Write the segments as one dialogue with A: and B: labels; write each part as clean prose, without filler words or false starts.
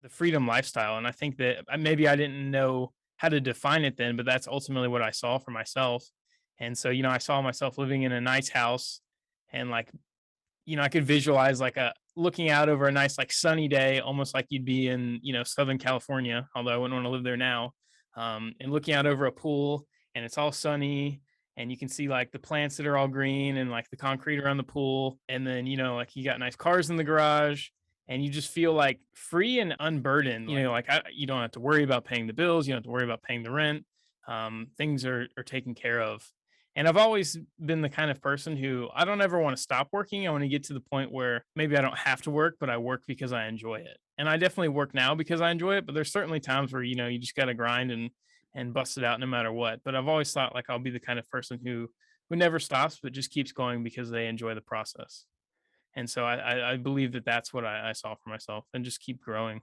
A: the freedom lifestyle. And I think that maybe I didn't know how to define it then, but that's ultimately what I saw for myself. And so, I saw myself living in a nice house and like, I could visualize like a looking out over a nice like sunny day, almost like you'd be in, Southern California, although I wouldn't want to live there now. And looking out over a pool and it's all sunny and you can see like the plants that are all green and like the concrete around the pool. And then, like you got nice cars in the garage and you just feel like free and unburdened. Like you don't have to worry about paying the bills. You don't have to worry about paying the rent. Things are taken care of. And I've always been the kind of person who I don't ever want to stop working. I want to get to the point where maybe I don't have to work, but I work because I enjoy it. And I definitely work now because I enjoy it, but there's certainly times where, you just got to grind and bust it out no matter what. But I've always thought like I'll be the kind of person who never stops, but just keeps going because they enjoy the process. And so I believe that that's what I saw for myself and just keep growing.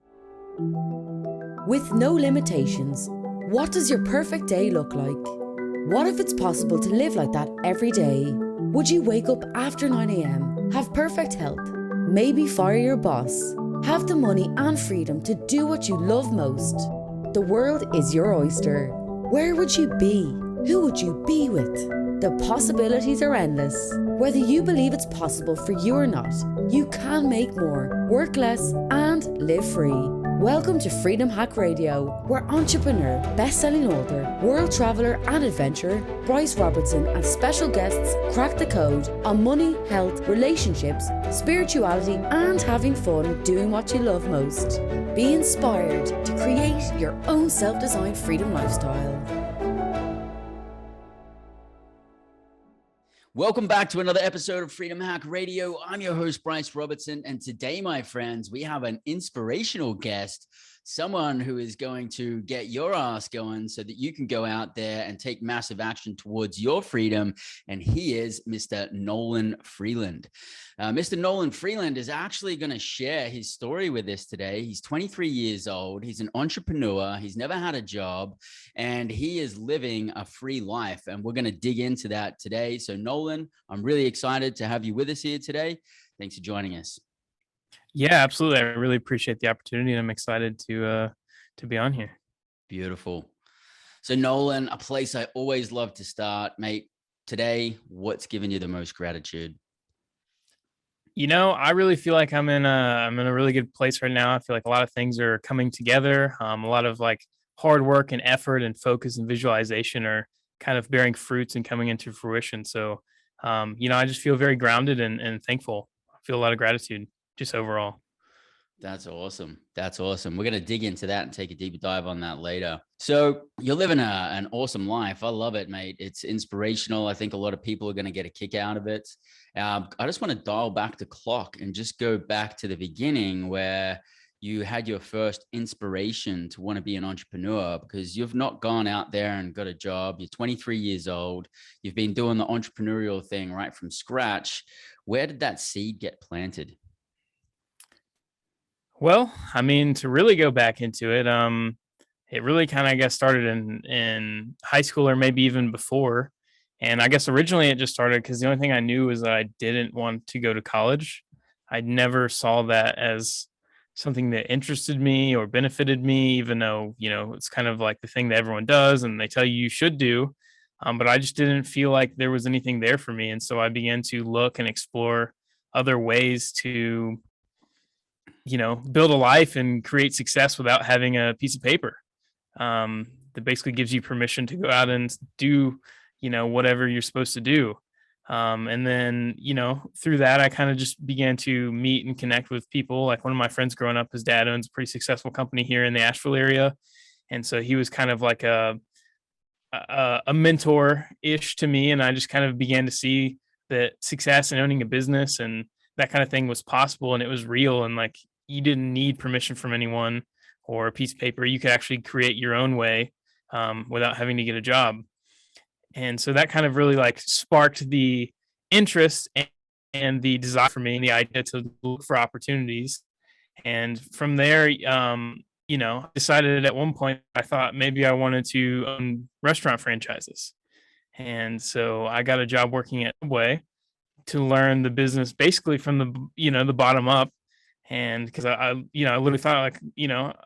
B: With no limitations, what does your perfect day look like? What if it's possible to live like that every day? Would you wake up after 9 a.m, have perfect health, maybe fire your boss, have the money and freedom to do what you love most? The world is your oyster. Where would you be? Who would you be with? The possibilities are endless. Whether you believe it's possible for you or not, you can make more, work less, and live free. Welcome to Freedom Hack Radio, where entrepreneur, best-selling author, world traveller and adventurer, Bryce Robertson and special guests crack the code on money, health, relationships, spirituality and having fun doing what you love most. Be inspired to create your own self-designed freedom lifestyle.
C: Welcome back to another episode of Freedom Hack Radio. I'm your host, Bryce Robertson. And today, my friends, we have an inspirational guest, someone who is going to get your ass going so that you can go out there and take massive action towards your freedom. And he is Mr. Nolan Freeland. Mr. Nolan Freeland is actually going to share his story with us today. He's 23 years old. He's an entrepreneur. He's never had a job, and he is living a free life. And we're going to dig into that today. So Nolan, I'm really excited to have you with us here today. Thanks for joining us.
A: Yeah, absolutely. I really appreciate the opportunity and I'm excited to be on here.
C: Beautiful. So Nolan, a place I always love to start, mate. Today, what's given you the most gratitude?
A: I really feel like I'm in a really good place right now. I feel like a lot of things are coming together. A lot of like hard work and effort and focus and visualization are kind of bearing fruits and coming into fruition. So, I just feel very grounded and thankful. I feel a lot of gratitude just overall.
C: That's awesome. That's awesome. We're going to dig into that and take a deeper dive on that later. So you're living an awesome life. I love it, mate. It's inspirational. I think a lot of people are going to get a kick out of it. I just want to dial back the clock and just go back to the beginning where you had your first inspiration to want to be an entrepreneur, because you've not gone out there and got a job. You're 23 years old. You've been doing the entrepreneurial thing right from scratch. Where did that seed get planted?
A: Well, I mean, to really go back into it, it really kind of, I guess, started in high school or maybe even before. And I guess originally it just started because the only thing I knew was that I didn't want to go to college. I never saw that as something that interested me or benefited me, even though, it's kind of like the thing that everyone does and they tell you should do. But I just didn't feel like there was anything there for me. And so I began to look and explore other ways to build a life and create success without having a piece of paper that basically gives you permission to go out and do, whatever you're supposed to do. And then, through that, I kind of just began to meet and connect with people. Like one of my friends growing up, his dad owns a pretty successful company here in the Asheville area. And so he was kind of like a mentor-ish to me. And I just kind of began to see that success in owning a business and that kind of thing was possible and it was real. And like, you didn't need permission from anyone or a piece of paper. You could actually create your own way without having to get a job. And so that kind of really like sparked the interest and the desire for me and the idea to look for opportunities. And from there, decided at one point, I thought maybe I wanted to own restaurant franchises. And so I got a job working at Subway to learn the business basically from the bottom up. And because I literally thought like,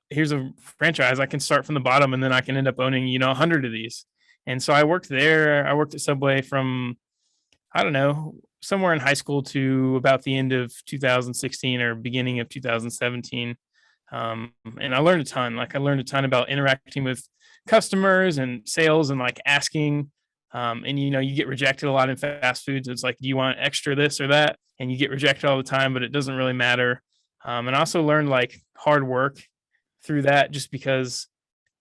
A: here's a franchise, I can start from the bottom and then I can end up owning, 100 of these. And so I worked there. I worked at Subway from, I don't know, somewhere in high school to about the end of 2016 or beginning of 2017. And I learned a ton. Like I learned a ton about interacting with customers and sales and like asking. And you get rejected a lot in fast foods. It's like, do you want extra this or that? And you get rejected all the time, but it doesn't really matter. And I also learned like hard work through that, just because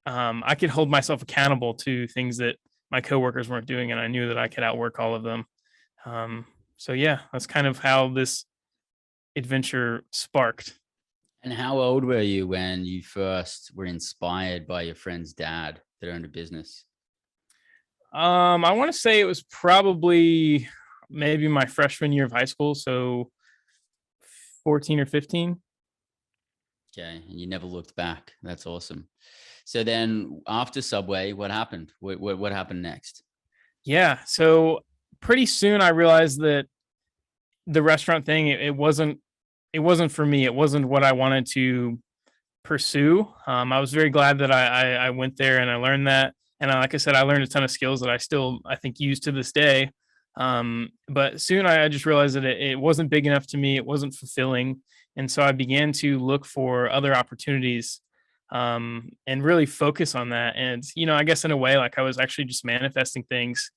A: I could hold myself accountable to things that my coworkers weren't doing, and I knew that I could outwork all of them. So yeah, that's kind of how this adventure sparked.
C: And how old were you when you first were inspired by your friend's dad that owned a business?
A: I want to say it was probably maybe my freshman year of high school, so 14 or 15.
C: Okay, and you never looked back. That's awesome. So then, after Subway, what happened? What happened next?
A: Yeah, so pretty soon I realized that the restaurant thing, it wasn't for me. It wasn't what I wanted to pursue. I was very glad that I went there and I learned that. And like I said, I learned a ton of skills that I still, I think, use to this day. But soon I just realized that it wasn't big enough to me. It wasn't fulfilling. And so I began to look for other opportunities, and really focus on that. And, I guess in a way, like I was actually just manifesting things.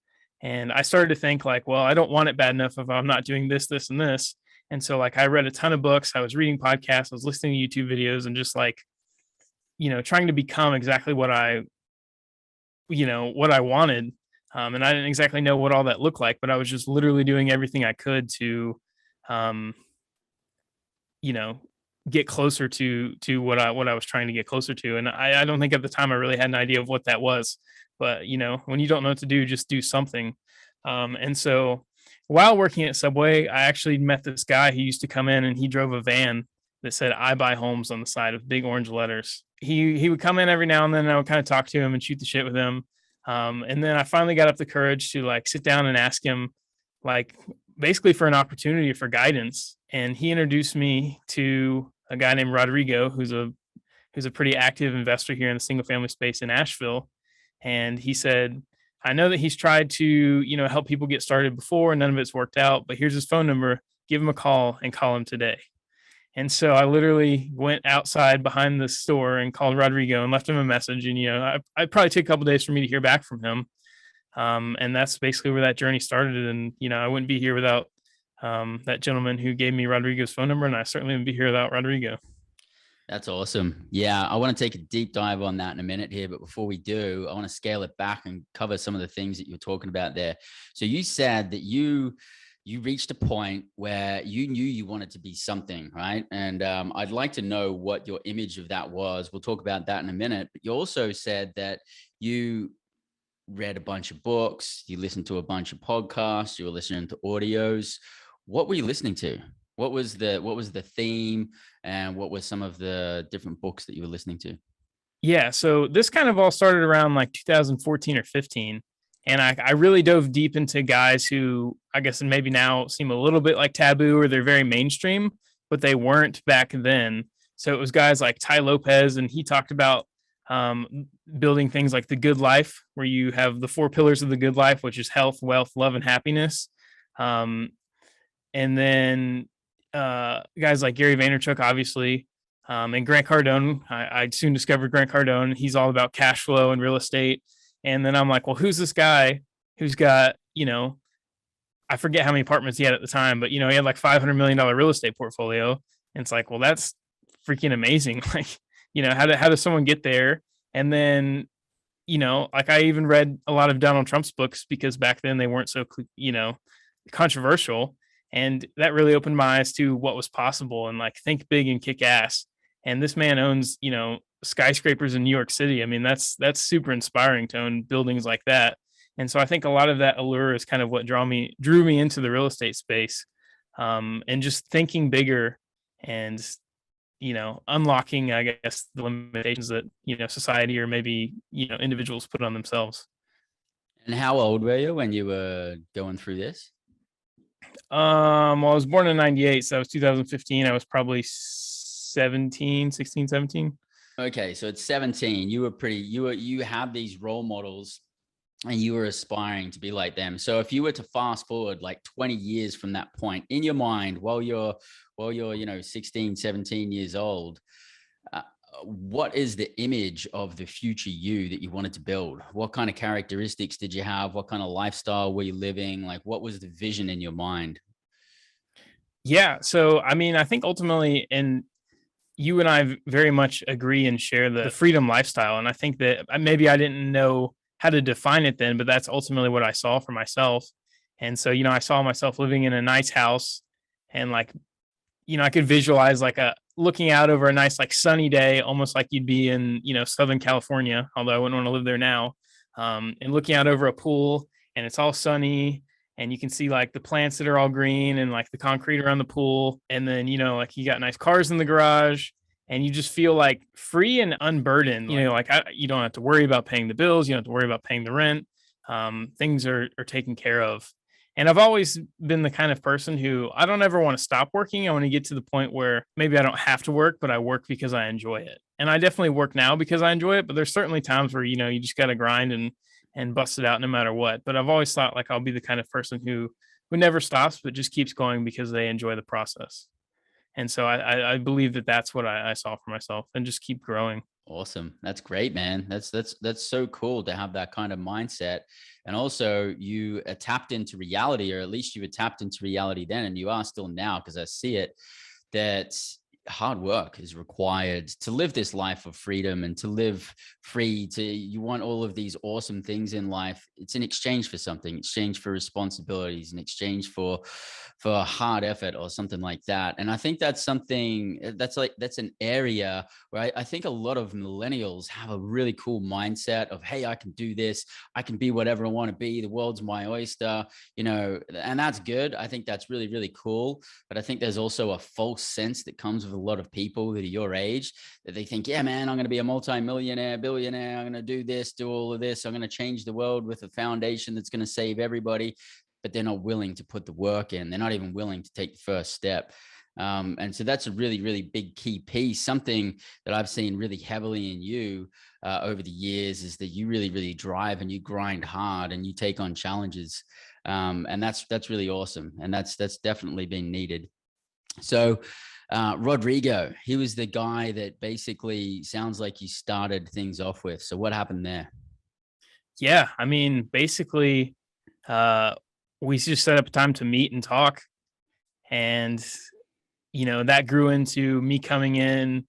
A: And I started to think like, well, I don't want it bad enough if I'm not doing this, this, and this. And so like I read a ton of books, I was reading podcasts, I was listening to YouTube videos, and just like, trying to become exactly what I wanted. And I didn't exactly know what all that looked like, but I was just literally doing everything I could to, um, you know, get closer to what I was trying to get closer to. And I don't think at the time I really had an idea of what that was. But when you don't know what to do, just do something. And so while working at Subway, I actually met this guy who used to come in and he drove a van that said "I buy homes" on the side with big orange letters. He would come in every now and then, and I would kind of talk to him and shoot the shit with him. And then I finally got up the courage to like sit down and ask him, like, basically for an opportunity for guidance. And he introduced me to a guy named Rodrigo, who's a pretty active investor here in the single family space in Asheville. And he said, I know that he's tried to, help people get started before and none of it's worked out, but here's his phone number. Give him a call and call him today. And so I literally went outside behind the store and called Rodrigo and left him a message. And, I'd probably take a couple of days for me to hear back from him. And that's basically where that journey started. And, I wouldn't be here without that gentleman who gave me Rodrigo's phone number. And I certainly wouldn't be here without Rodrigo.
C: That's awesome. Yeah, I want to take a deep dive on that in a minute here. But before we do, I want to scale it back and cover some of the things that you're talking about there. So you said that you reached a point where you knew you wanted to be something, right? And I'd like to know what your image of that was. We'll talk about that in a minute. But you also said that you read a bunch of books, you listened to a bunch of podcasts, you were listening to audios. What were you listening to? What was the theme, and what were some of the different books that you were listening to?
A: Yeah. So this kind of all started around like 2014 or 15. And I really dove deep into guys who I guess maybe now seem a little bit like taboo, or they're very mainstream, but they weren't back then. So it was guys like Ty Lopez, and he talked about building things like the good life, where you have the 4 pillars of the good life, which is health, wealth, love, and happiness. And then guys like Gary Vaynerchuk, obviously, and Grant Cardone. I soon discovered Grant Cardone. He's all about cash flow and real estate. And then I'm like, well, who's this guy who's got, I forget how many apartments he had at the time, but, he had like $500 million real estate portfolio. And it's like, well, that's freaking amazing. Like, how does someone get there? And then, like I even read a lot of Donald Trump's books because back then they weren't so, controversial. And that really opened my eyes to what was possible and like think big and kick ass. And this man owns, skyscrapers in New York City. I mean, that's super inspiring to own buildings like that. And so I think a lot of that allure is kind of what drew me into the real estate space, and just thinking bigger and, unlocking, I guess, the limitations that, society or maybe, individuals put on themselves.
C: And how old were you when you were going through this?
A: Well, I was born in 98, so that was 2015. I was probably 16, 17.
C: Okay, so at 17, you had these role models and you were aspiring to be like them. So if you were to fast forward like 20 years from that point in your mind while you're 16, 17 years old, uh, what is the image of the future you that you wanted to build? What kind of characteristics did you have? What kind of lifestyle were you living? Like, what was the vision in your mind?
A: Yeah. So, I mean, I think ultimately, and you and I very much agree and share the freedom lifestyle. And I think that maybe I didn't know how to define it then, but that's ultimately what I saw for myself. And so, I saw myself living in a nice house and like, I could visualize like a looking out over a nice, like sunny day, almost like you'd be in, Southern California, although I wouldn't want to live there now. And looking out over a pool and it's all sunny and you can see like the plants that are all green and like the concrete around the pool. And then, like you got nice cars in the garage and you just feel like free and unburdened, you don't have to worry about paying the bills. You don't have to worry about paying the rent. Things are taken care of. And I've always been the kind of person who I don't ever want to stop working. I want to get to the point where maybe I don't have to work, but I work because I enjoy it. And I definitely work now because I enjoy it. But there's certainly times where, you just got to grind and bust it out no matter what. But I've always thought like I'll be the kind of person who never stops, but just keeps going because they enjoy the process. And so I believe that that's what I saw for myself and just keep growing.
C: Awesome. That's great, man. That's so cool to have that kind of mindset. And also you tapped into reality, or at least you were tapped into reality then, and you are still now, because I see it, that hard work is required to live this life of freedom and to live free. You want all of these awesome things in life. It's in exchange for something, exchange for responsibilities, in exchange for hard effort or something like that. And I think that's something that's an area where I think a lot of millennials have a really cool mindset of, hey, I can do this. I can be whatever I want to be. The world's my oyster, and that's good. I think that's really, really cool. But I think there's also a false sense that comes with a lot of people that are your age, that they think, yeah, man, I'm going to be a multi-millionaire, billionaire. I'm going to do this, do all of this. I'm going to change the world with a foundation that's going to save everybody. But they're not willing to put the work in. They're not even willing to take the first step. And so that's a really, really big key piece. Something that I've seen really heavily in you over the years is that you really, really drive and you grind hard and you take on challenges. And that's really awesome. And that's definitely been needed. So Rodrigo, he was the guy that basically sounds like you started things off with. So what happened there?
A: Yeah. I mean, basically, we just set up a time to meet and talk. And, that grew into me coming in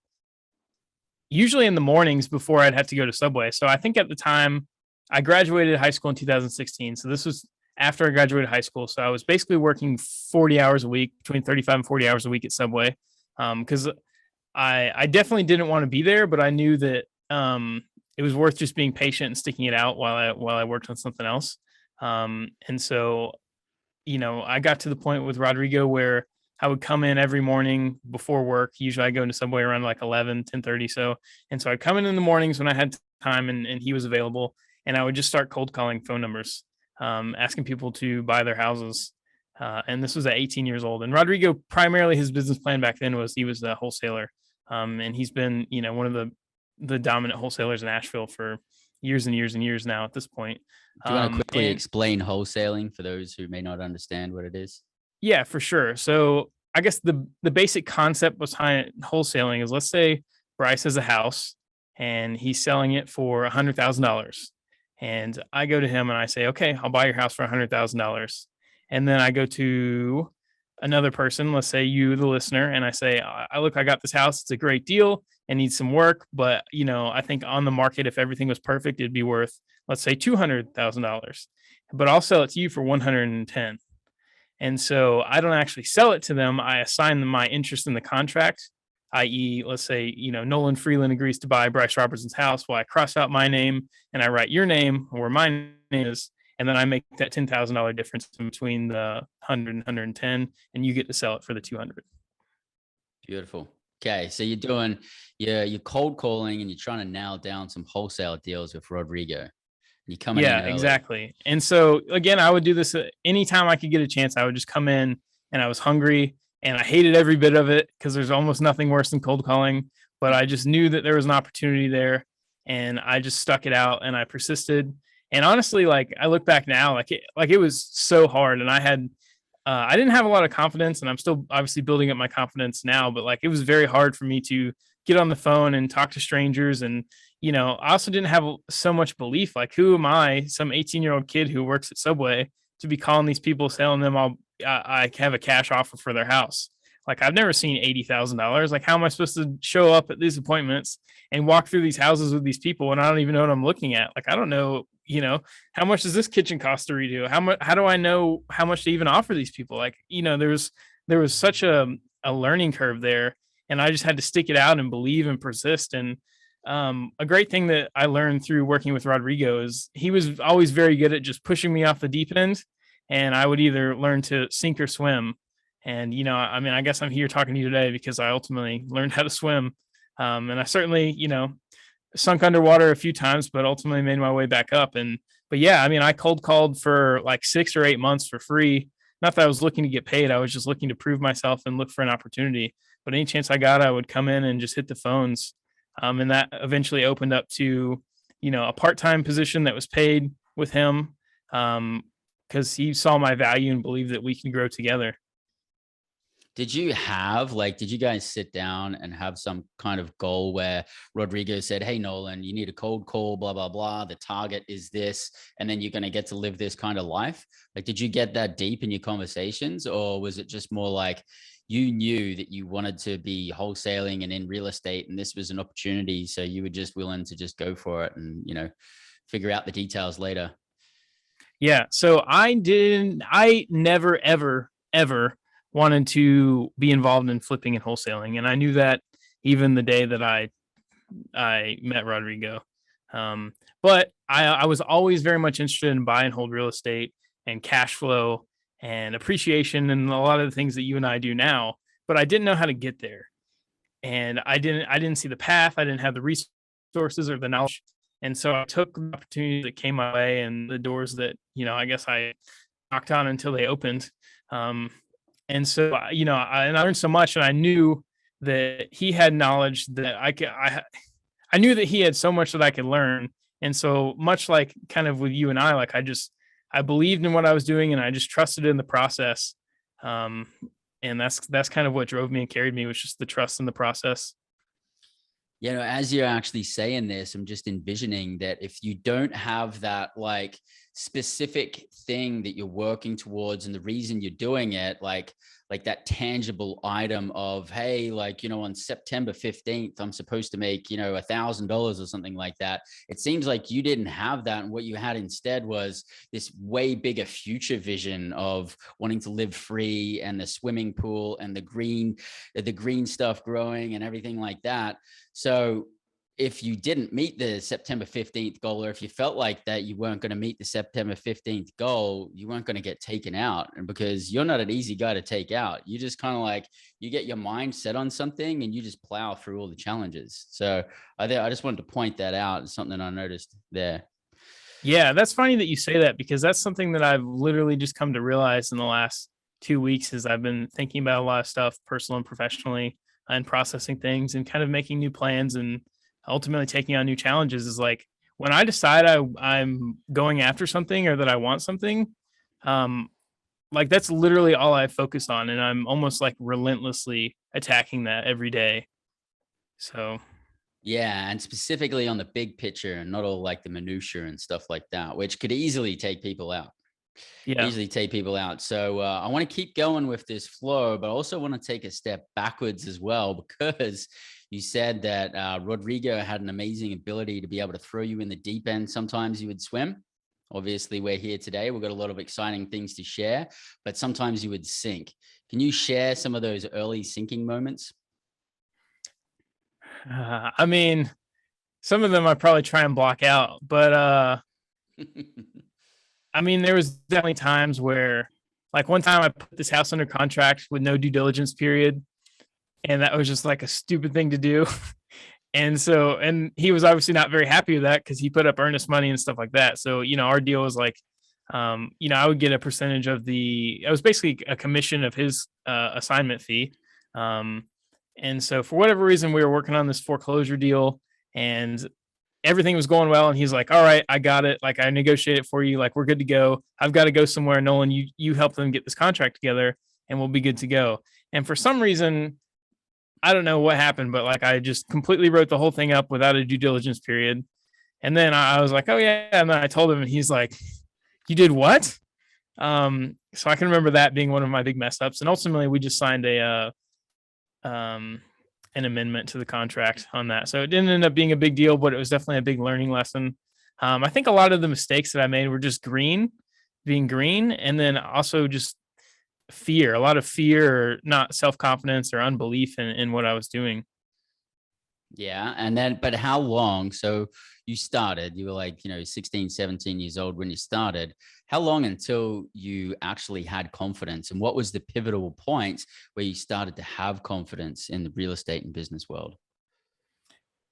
A: usually in the mornings before I'd have to go to Subway. So I think at the time I graduated high school in 2016. So this was after I graduated high school. So I was basically working 40 hours a week, between 35 and 40 hours a week at Subway. Because I definitely didn't want to be there, but I knew that it was worth just being patient and sticking it out while I worked on something else. And so, I got to the point with Rodrigo where I would come in every morning before work. Usually I go into Subway around like 10:30. So I'd come in the mornings when I had time and he was available. And I would just start cold calling phone numbers, asking people to buy their houses. And this was at 18 years old. And Rodrigo, primarily his business plan back then was he was a wholesaler. And he's been, one of the dominant wholesalers in Asheville for years and years and years now at this point.
C: Do you want to quickly explain wholesaling for those who may not understand what it is?
A: Yeah, for sure. So I guess the basic concept behind wholesaling is, let's say Bryce has a house and he's selling it for $100,000. And I go to him and I say, okay, I'll buy your house for $100,000. And then I go to another person, let's say you, the listener, and I say, I got this house. It's a great deal. It needs some work, but I think on the market, if everything was perfect, it'd be worth, let's say, $200,000. But I'll sell it to you for 110. And so I don't actually sell it to them. I assign them my interest in the contract, i.e., let's say, Nolan Freeland agrees to buy Bryce Robertson's house. Well, I cross out my name and I write your name where my name is. And then I make that $10,000 difference in between the 100 and 110, and you get to sell it for the 200.
C: Beautiful. Okay. So you're cold calling and you're trying to nail down some wholesale deals with Rodrigo. You come in.
A: Yeah, exactly. And so again, I would do this anytime I could get a chance. I would just come in and I was hungry and I hated every bit of it because there's almost nothing worse than cold calling. But I just knew that there was an opportunity there, and I just stuck it out and I persisted. And honestly, like I look back now, like it was so hard, and I didn't have a lot of confidence, and I'm still obviously building up my confidence now. But like it was very hard for me to get on the phone and talk to strangers, and I also didn't have so much belief. Like, who am I, some 18-year-old kid who works at Subway, to be calling these people, telling them I have a cash offer for their house? Like, I've never seen $80,000. Like, how am I supposed to show up at these appointments and walk through these houses with these people and I don't even know what I'm looking at? Like, I don't know, how much does this kitchen cost to redo? How do I know how much to even offer these people? Like, there was such a learning curve there, and I just had to stick it out and believe and persist. And a great thing that I learned through working with Rodrigo is he was always very good at just pushing me off the deep end, and I would either learn to sink or swim. And I mean, I guess I'm here talking to you today because I ultimately learned how to swim. And I certainly, sunk underwater a few times, but ultimately made my way back up. But yeah, I mean, I cold called for like 6 or 8 months for free. Not that I was looking to get paid. I was just looking to prove myself and look for an opportunity. But any chance I got, I would come in and just hit the phones. And that eventually opened up to, a part-time position that was paid with him, because he saw my value and believed that we can grow together.
C: Did you guys sit down and have some kind of goal where Rodrigo said, hey, Nolan, you need a cold call, blah, blah, blah. The target is this, and then you're going to get to live this kind of life? Like, did you get that deep in your conversations, or was it just more like you knew that you wanted to be wholesaling and in real estate and this was an opportunity, so you were just willing to just go for it and, figure out the details later?
A: Yeah. So I never, ever, ever wanted to be involved in flipping and wholesaling. And I knew that even the day that I met Rodrigo. But I was always very much interested in buy and hold real estate and cash flow and appreciation and a lot of the things that you and I do now, but I didn't know how to get there. And I didn't see the path. I didn't have the resources or the knowledge. And so I took the opportunities that came my way and the doors that, I guess I knocked on until they opened. And so, I learned so much, and I knew that he had knowledge that I knew that he had so much that I could learn. And so much like kind of with you and I, like I believed in what I was doing, and I just trusted in the process. And that's kind of what drove me and carried me, was just the trust in the process.
C: As you're actually saying this, I'm just envisioning that if you don't have that like specific thing that you're working towards and the reason you're doing it, like that tangible item of, hey, like, on September 15th, I'm supposed to make, $1,000 or something like that. It seems like you didn't have that. And what you had instead was this way bigger future vision of wanting to live free, and the swimming pool and the green stuff growing and everything like that. So if you didn't meet the September 15th goal, or if you felt like that you weren't going to meet the September 15th goal, you weren't going to get taken out. And because you're not an easy guy to take out, you just kind of like, you get your mind set on something and you just plow through all the challenges. So I just wanted to point that out. It's something I noticed there.
A: Yeah, that's funny that you say that, because that's something that I've literally just come to realize in the last 2 weeks, as I've been thinking about a lot of stuff, personal and professionally, and processing things and kind of making new plans and ultimately taking on new challenges. Is like, when I decide I'm going after something, or that I want something, like that's literally all I focus on. And I'm almost like relentlessly attacking that every day. So
C: yeah, and specifically on the big picture and not all like the minutia and stuff like that, which could easily take people out. So I want to keep going with this flow, but I also want to take a step backwards as well, because you said that Rodrigo had an amazing ability to be able to throw you in the deep end. Sometimes you would swim. Obviously, we're here today. We've got a lot of exciting things to share, but sometimes you would sink. Can you share some of those early sinking moments?
A: I mean, some of them I probably try and block out, but I mean, there was definitely times where, like one time I put this house under contract with no due diligence period, and that was just like a stupid thing to do. And he was obviously not very happy with that, because he put up earnest money and stuff like that. So, our deal was like, I would get a percentage of it was basically a commission of his assignment fee. And so for whatever reason, we were working on this foreclosure deal and everything was going well. And he's like, all right, I got it. Like I negotiated for you. Like we're good to go. I've got to go somewhere. Nolan, you help them get this contract together and we'll be good to go. And for some reason, I don't know what happened, but like I just completely wrote the whole thing up without a due diligence period. And then I was like, oh yeah. And then I told him and he's like, you did what? So I can remember that being one of my big mess ups. And ultimately we just signed an amendment to the contract on that. So it didn't end up being a big deal, but it was definitely a big learning lesson. I think a lot of the mistakes that I made were just being green, and then also just a lot of fear, or not self-confidence or unbelief in what I was doing.
C: Yeah. And then, but how long? So you started, you were like, 16, 17 years old when you started. How long until you actually had confidence? And what was the pivotal point where you started to have confidence in the real estate and business world?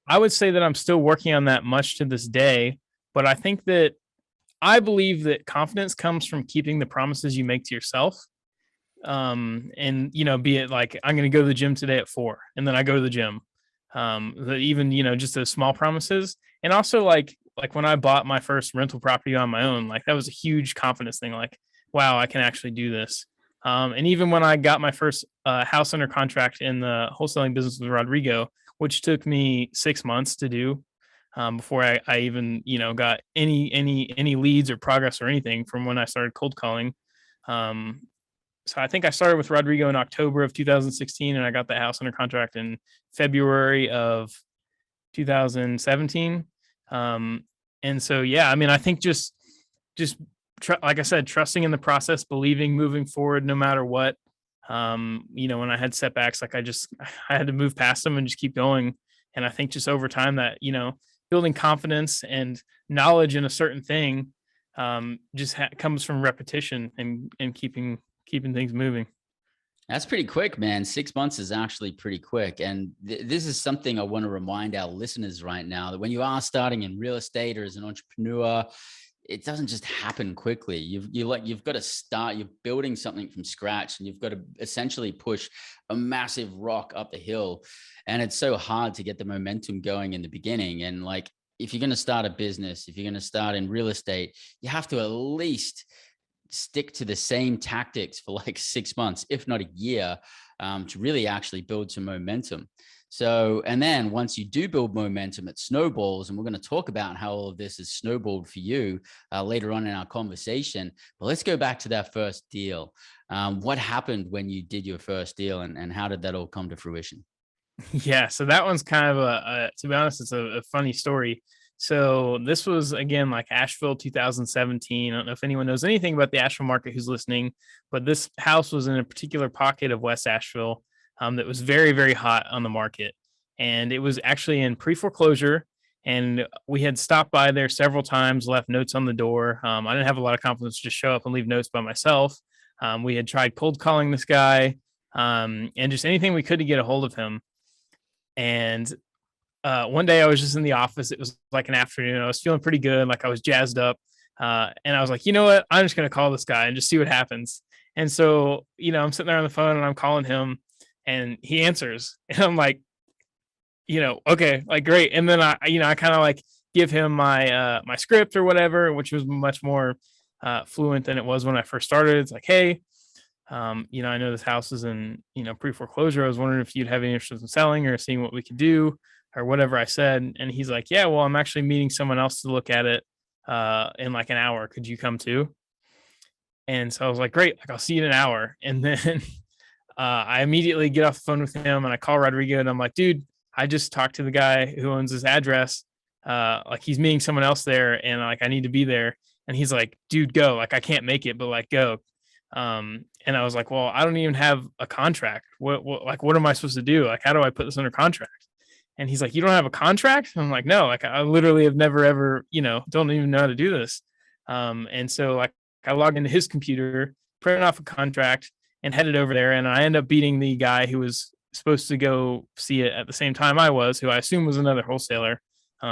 A: I would say that I'm still working on that much to this day, but I believe that confidence comes from keeping the promises you make to yourself. And be it like I'm going to go to the gym today at 4, and then I go to the gym. Even just those small promises, and also like when I bought my first rental property on my own, like that was a huge confidence thing. Like, wow, I can actually do this. And even when I got my first house under contract in the wholesaling business with Rodrigo, which took me 6 months to do, before I even got any leads or progress or anything from when I started cold calling. So I think I started with Rodrigo in October of 2016, and I got the house under contract in February of 2017. And so, yeah, I mean, I think just like I said, trusting in the process, believing, moving forward, no matter what. When I had setbacks, like I had to move past them and just keep going. And I think just over time that, building confidence and knowledge in a certain thing, comes from repetition and keeping things moving.
C: That's pretty quick, man. 6 months is actually pretty quick. And this is something I want to remind our listeners right now, that when you are starting in real estate or as an entrepreneur, it doesn't just happen quickly. You've got to start, you're building something from scratch, and you've got to essentially push a massive rock up the hill. And it's so hard to get the momentum going in the beginning. And like, if you're going to start a business, if you're going to start in real estate, you have to at least stick to the same tactics for like 6 months, if not a year, to really actually build some momentum. So, and then once you do build momentum, it snowballs. And we're going to talk about how all of this is snowballed for you later on in our conversation. But let's go back to that first deal. What happened when you did your first deal, and how did that all come to fruition?
A: Yeah, so that one's kind of to be honest, it's a funny story. So this was again like Asheville 2017. I don't know if anyone knows anything about the Asheville market who's listening, but this house was in a particular pocket of West Asheville that was very, very hot on the market. And it was actually in pre-foreclosure. And we had stopped by there several times, left notes on the door. I didn't have a lot of confidence to just show up and leave notes by myself. We had tried cold calling this guy, and just anything we could to get a hold of him. And one day I was just in the office. It was like an afternoon. I was feeling pretty good. Like I was jazzed up. And I was like, you know what? I'm just going to call this guy and just see what happens. And so, I'm sitting there on the phone and I'm calling him and he answers. And I'm like, okay, like great. And then I kind of like give him my script or whatever, which was much more fluent than it was when I first started. It's like, hey, I know this house is in, pre-foreclosure. I was wondering if you'd have any interest in selling or seeing what we could do or whatever I said. And he's like, yeah, well, I'm actually meeting someone else to look at it in like an hour. Could you come too? And so I was like, great, like I'll see you in an hour. And then I immediately get off the phone with him and I call Rodrigo and I'm like, dude, I just talked to the guy who owns this address. Like he's meeting someone else there and like I need to be there. And he's like, dude, go. Like I can't make it, but like go. And I was like, well, I don't even have a contract. What am I supposed to do? Like, how do I put this under contract? And he's like, you don't have a contract? And I'm like, no, like I literally have never ever, don't even know how to do this. And so like I logged into his computer, printed off a contract and headed over there. And I ended up beating the guy who was supposed to go see it at the same time I was, who I assume was another wholesaler.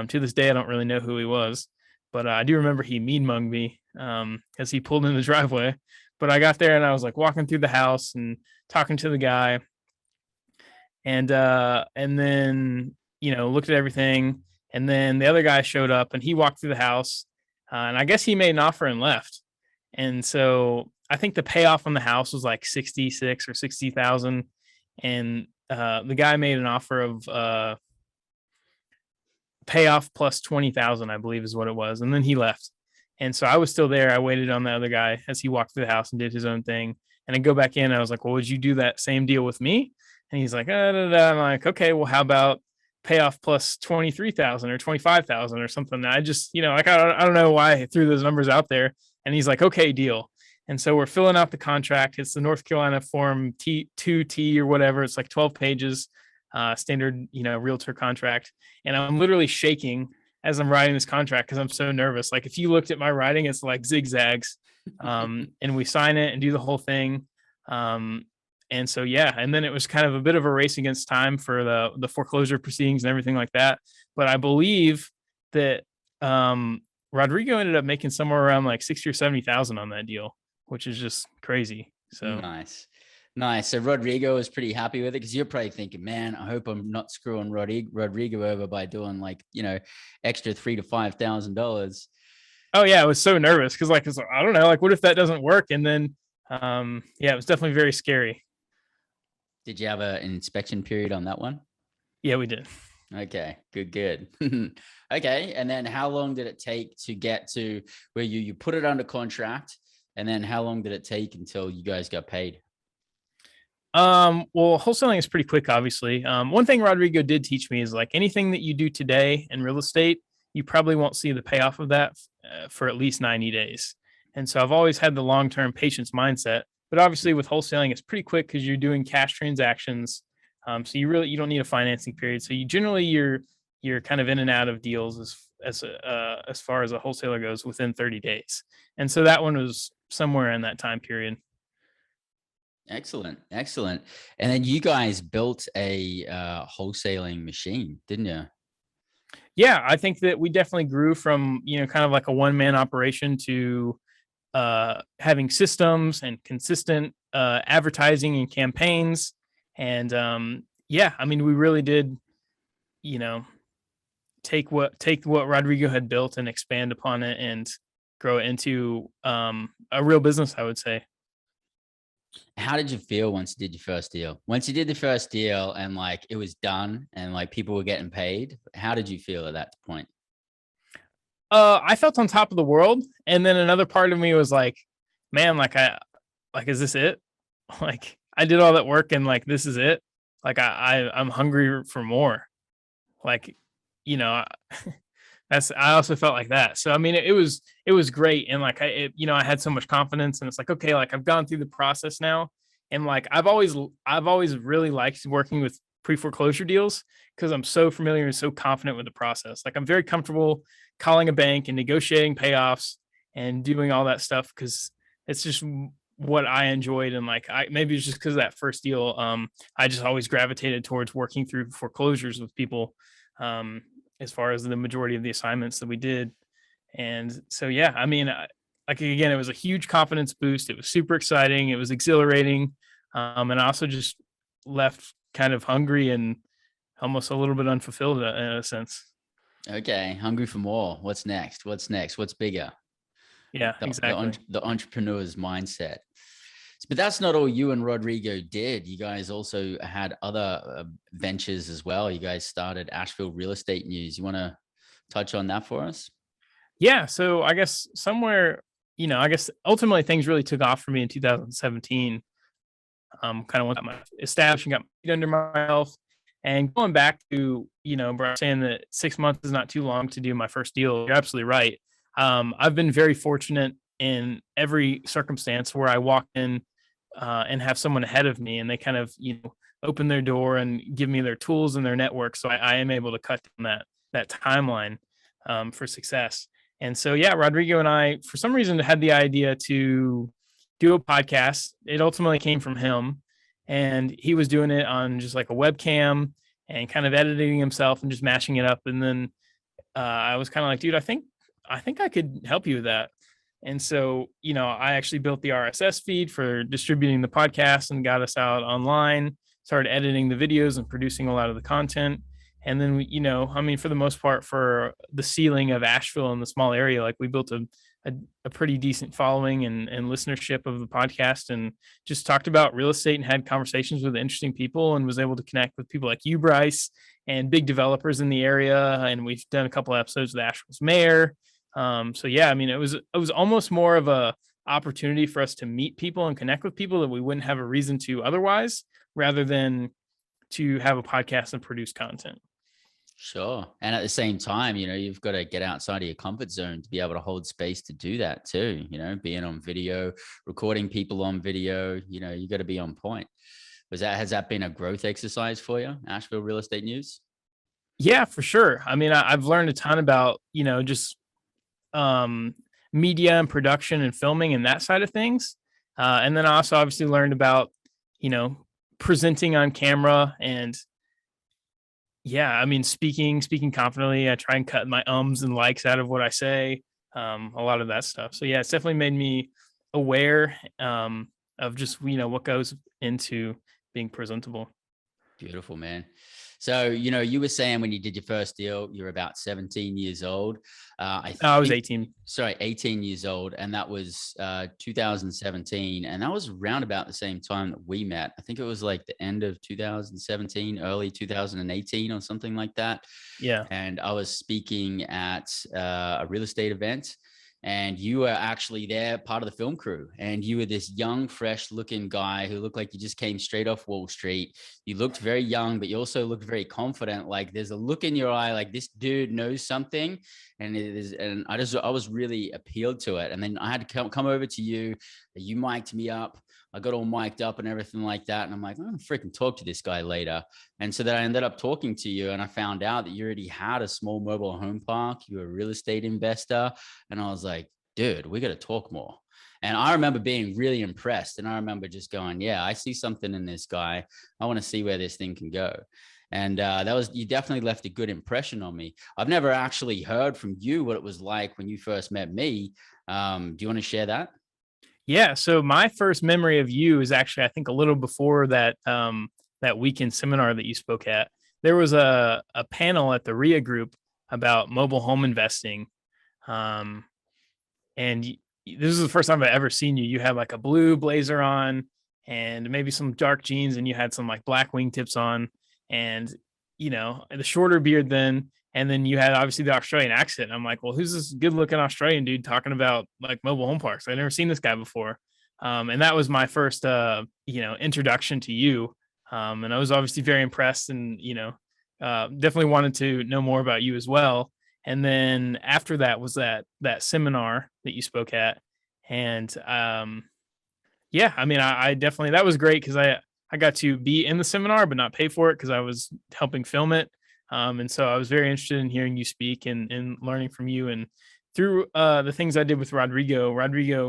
A: To this day, I don't really know who he was, but I do remember he mean mugged me because he pulled in the driveway. But I got there and I was like walking through the house and talking to the guy, and then looked at everything, and then the other guy showed up and he walked through the house, and I guess he made an offer and left. And so I think the payoff on the house was like 66 or 60,000, and the guy made an offer of payoff plus 20,000, I believe is what it was, and then he left. And so I was still there. I waited on the other guy as he walked through the house and did his own thing. And I go back in. And I was like, "Well, would you do that same deal with me?" And he's like, I'm like, "Okay, well, how about payoff plus 23,000 or 25,000 or something?" I just, like, I don't know why I threw those numbers out there. And he's like, "Okay, deal." And so we're filling out the contract. It's the North Carolina Form T2T or whatever. It's like 12 pages, standard, realtor contract. And I'm literally shaking as I'm writing this contract because I'm so nervous. Like, if you looked at my writing, it's like zigzags. And we sign it and do the whole thing. And so, yeah, and then it was kind of a bit of a race against time for the foreclosure proceedings and everything like that. But I believe that Rodrigo ended up making somewhere around like 60 or 70,000 on that deal, which is just crazy. So
C: Nice. So Rodrigo was pretty happy with it, because you're probably thinking, man, I hope I'm not screwing Rodrigo over by doing like, extra $3,000 to $5,000.
A: Oh yeah, I was so nervous because like, I don't know, like, what if that doesn't work? And then, it was definitely very scary.
C: Did you have an inspection period on that one?
A: Yeah, we did.
C: Okay, good. Okay, and then how long did it take to get to where you put it under contract? And then how long did it take until you guys got paid?
A: Well, wholesaling is pretty quick, obviously. One thing Rodrigo did teach me is like anything that you do today in real estate, you probably won't see the payoff of that for at least 90 days. And so I've always had the long-term patience mindset, but obviously with wholesaling, it's pretty quick because you're doing cash transactions. So you don't need a financing period. So you're kind of in and out of deals as far as a wholesaler goes within 30 days. And so that one was somewhere in that time period.
C: Excellent. And then you guys built a wholesaling machine, didn't you?
A: Yeah, I think that we definitely grew from, kind of like a one-man operation to having systems and consistent advertising and campaigns. And I mean, we really did, take what Rodrigo had built and expand upon it and grow it into a real business, I would say.
C: How did you feel once you did your first deal? Once you did the first deal and like it was done and like people were getting paid, how did you feel at that point?
A: I felt on top of the world, and then another part of me was like, man, is this it? Like, I did all that work and like this is it. Like I'm hungry for more. Like, I also felt like that. So I mean, it was great, and like I had so much confidence, and it's like, okay, like I've gone through the process now, and like I've always really liked working with pre-foreclosure deals because I'm so familiar and so confident with the process. Like I'm very comfortable calling a bank and negotiating payoffs and doing all that stuff because it's just what I enjoyed. And like maybe it's just because of that first deal, I just always gravitated towards working through foreclosures with people. As far as the majority of the assignments that we did. And so, yeah, I mean, like, again, it was a huge confidence boost. It was super exciting. It was exhilarating. And I also just left kind of hungry and almost a little bit unfulfilled in a sense.
C: Okay. Hungry for more. What's next? What's bigger?
A: Yeah, exactly.
C: The entrepreneur's mindset. But that's not all you and Rodrigo did. You guys also had other ventures as well. You guys started Asheville Real Estate News. You want to touch on that for us?
A: Yeah. So I guess ultimately things really took off for me in 2017. Kind of went establishing, got my feet under myself, and going back to, Bryce saying that 6 months is not too long to do my first deal. You're absolutely right. I've been very fortunate in every circumstance where I walk in and have someone ahead of me and they kind of, open their door and give me their tools and their network. So I am able to cut down that timeline for success. And so, yeah, Rodrigo and I, for some reason, had the idea to do a podcast. It ultimately came from him, and he was doing it on just like a webcam and kind of editing himself and just mashing it up. And then I was kind of like, dude, I think I could help you with that. And so, I actually built the RSS feed for distributing the podcast and got us out online, started editing the videos and producing a lot of the content. And then, for the most part, for the ceiling of Asheville in the small area, like we built a pretty decent following and listenership of the podcast, and just talked about real estate and had conversations with interesting people, and was able to connect with people like you, Bryce, and big developers in the area. And we've done a couple of episodes with Asheville's mayor. So yeah, it was almost more of a opportunity for us to meet people and connect with people that we wouldn't have a reason to otherwise, rather than to have a podcast and produce content.
C: Sure. And at the same time, you've got to get outside of your comfort zone to be able to hold space to do that too, being on video, recording people on video, you got to be on point. Has that been a growth exercise for you, Asheville Real Estate News?
A: Yeah, for sure. I've learned a ton about, just media and production and filming and that side of things. And then I also obviously learned about, presenting on camera and speaking confidently. I try and cut my ums and likes out of what I say, a lot of that stuff. So yeah, it's definitely made me aware of just, what goes into being presentable.
C: Beautiful, man. So, you were saying when you did your first deal, you're about 17 years old.
A: I was 18.
C: Sorry, 18 years old. And that was 2017. And that was around about the same time that we met. I think it was like the end of 2017, early 2018 or something like that.
A: Yeah.
C: And I was speaking at a real estate event. And you were actually there, part of the film crew. And you were this young, fresh looking guy who looked like you just came straight off Wall Street. You looked very young, but you also looked very confident. Like there's a look in your eye, like this dude knows something. And I was really appealed to it. And then I had to come over to you. You mic'd me up. I got all mic'd up and everything like that. And I'm like, I'm gonna freaking talk to this guy later. And so then I ended up talking to you, and I found out that you already had a small mobile home park. You were a real estate investor. And I was like, dude, we got to talk more. And I remember being really impressed. And I remember just going, yeah, I see something in this guy. I want to see where this thing can go. And you definitely left a good impression on me. I've never actually heard from you what it was like when you first met me. Do you want to share that?
A: Yeah. So my first memory of you is actually, I think, a little before that that weekend seminar that you spoke at. There was a panel at the RIA group about mobile home investing. And this is the first time I've ever seen you. You had like a blue blazer on and maybe some dark jeans, and you had some like black wingtips on, and the shorter beard then. And then you had obviously the Australian accent. I'm like, well, who's this good looking Australian dude talking about like mobile home parks? I've never seen this guy before. And that was my first, introduction to you. And I was obviously very impressed, and, definitely wanted to know more about you as well. And then after that was that seminar that you spoke at. And I definitely, that was great because I got to be in the seminar but not pay for it because I was helping film it. And so I was very interested in hearing you speak and learning from you. And through the things I did with Rodrigo, I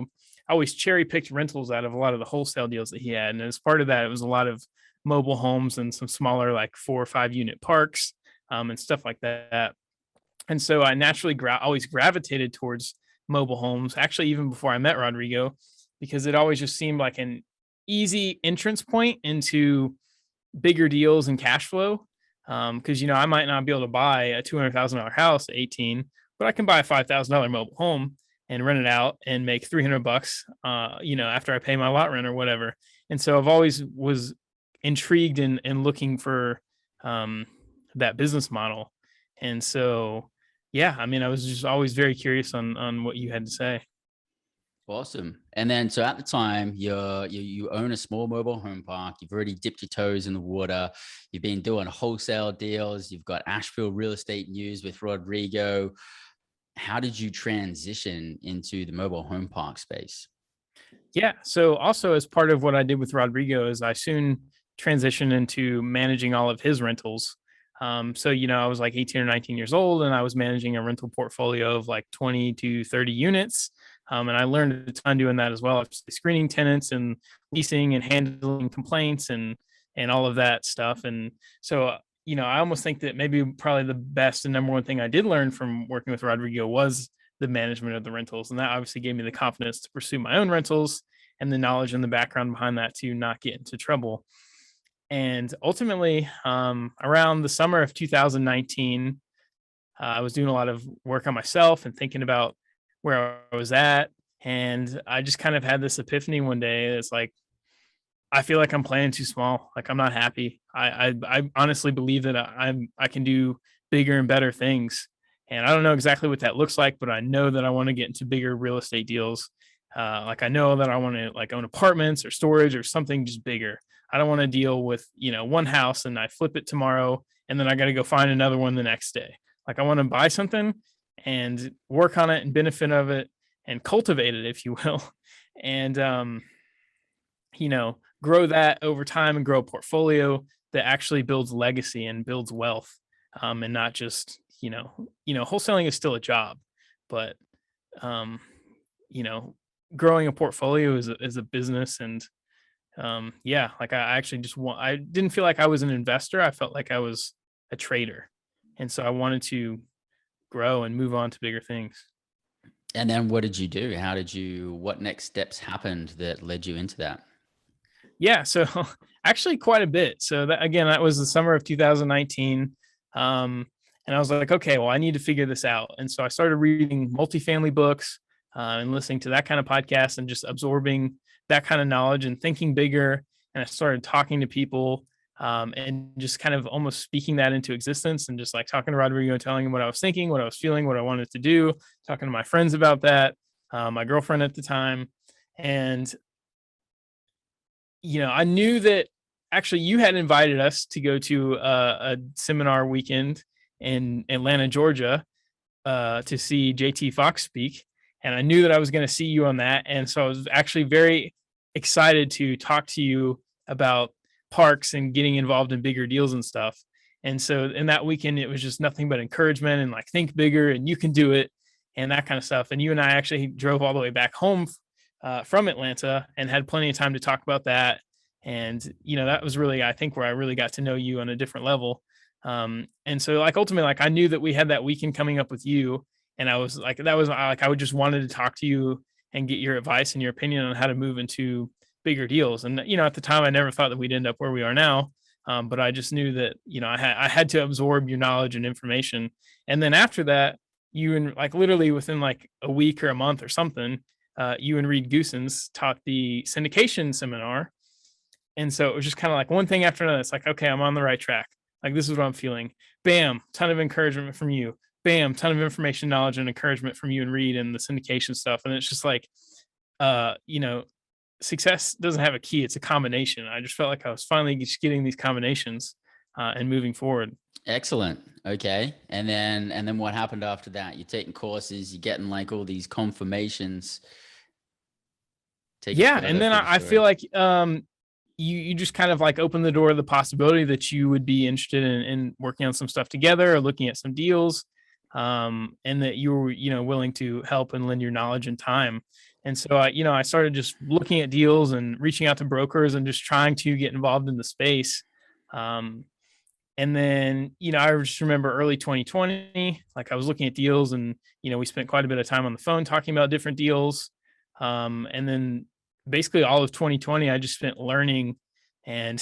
A: always cherry picked rentals out of a lot of the wholesale deals that he had. And as part of that, it was a lot of mobile homes and some smaller, like 4 or 5 unit parks and stuff like that. And so I naturally always gravitated towards mobile homes, actually, even before I met Rodrigo, because it always just seemed like an easy entrance point into bigger deals and cash flow. Because I might not be able to buy a $200,000 house at 18, but I can buy a $5,000 mobile home and rent it out and make $300, after I pay my lot rent or whatever. And so I've always was intrigued in looking for that business model. And so, yeah, I was just always very curious on what you had to say.
C: Awesome. And then, so at the time, you own a small mobile home park. You've already dipped your toes in the water. You've been doing wholesale deals. You've got Asheville Real Estate News with Rodrigo. How did you transition into the mobile home park space?
A: Yeah. So also as part of what I did with Rodrigo is I soon transitioned into managing all of his rentals. So, I was like 18 or 19 years old, and I was managing a rental portfolio of like 20 to 30 units. And I learned a ton doing that as well, screening tenants and leasing and handling complaints and all of that stuff. And so, I almost think that maybe probably the best and number one thing I did learn from working with Rodrigo was the management of the rentals. And that obviously gave me the confidence to pursue my own rentals and the knowledge and the background behind that to not get into trouble. And ultimately, around the summer of 2019, I was doing a lot of work on myself and thinking about where I was at. And I just kind of had this epiphany one day. It's like, I feel like I'm playing too small. Like I'm not happy. I honestly believe that I can do bigger and better things. And I don't know exactly what that looks like, but I know that I want to get into bigger real estate deals. Like I know that I want to like own apartments or storage or something just bigger. I don't want to deal with, one house and I flip it tomorrow and then I got to go find another one the next day. Like I want to buy something and work on it and benefit of it and cultivate it, if you will. And grow that over time and grow a portfolio that actually builds legacy and builds wealth, and not just wholesaling is still a job, but um, you know growing a portfolio is a business. And yeah, like I actually I didn't feel like I was an investor. I felt like I was a trader, and so I wanted to grow and move on to bigger things.
C: And then what did you do? What next steps happened that led you into that?
A: Yeah, so actually quite a bit. So that was the summer of 2019. And I was like, okay, well, I need to figure this out. And so I started reading multifamily books, and listening to that kind of podcast and just absorbing that kind of knowledge and thinking bigger. And I started talking to people, and just kind of almost speaking that into existence and just like talking to Rodrigo, telling him what I was thinking, what I was feeling, what I wanted to do, talking to my friends about that, my girlfriend at the time. And I knew that actually you had invited us to go to a seminar weekend in Atlanta, Georgia, to see JT Fox speak. And I knew that I was going to see you on that. And so I was actually very excited to talk to you about parks and getting involved in bigger deals and stuff. And so in that weekend, it was just nothing but encouragement and like, think bigger and you can do it and that kind of stuff. And you and I actually drove all the way back home from Atlanta and had plenty of time to talk about that. And, that was really, I think, where I really got to know you on a different level. And so like, ultimately, like I knew that we had that weekend coming up with you. And I was like, I would just wanted to talk to you and get your advice and your opinion on how to move into bigger deals. And, at the time I never thought that we'd end up where we are now. But I just knew that, I had to absorb your knowledge and information. And then after that, you and like literally within like a week or a month or something, you and Reed Goosens taught the syndication seminar. And so it was just kind of like one thing after another. It's like, okay, I'm on the right track. Like, this is what I'm feeling. Bam, ton of encouragement from you. Bam, ton of information, knowledge, and encouragement from you and Reed and the syndication stuff. And it's just like, success doesn't have a key. It's a combination. I just felt like I was finally just getting these combinations, and moving forward.
C: Excellent. Okay. And then what happened after that? You're taking courses, you're getting like all these confirmations.
A: Yeah. And then I feel like, you just kind of like open the door to the possibility that you would be interested in working on some stuff together or looking at some deals, and that you were, willing to help and lend your knowledge and time. And so I started just looking at deals and reaching out to brokers and just trying to get involved in the space. And then, I just remember early 2020, like I was looking at deals and, we spent quite a bit of time on the phone talking about different deals. And then basically all of 2020, I just spent learning and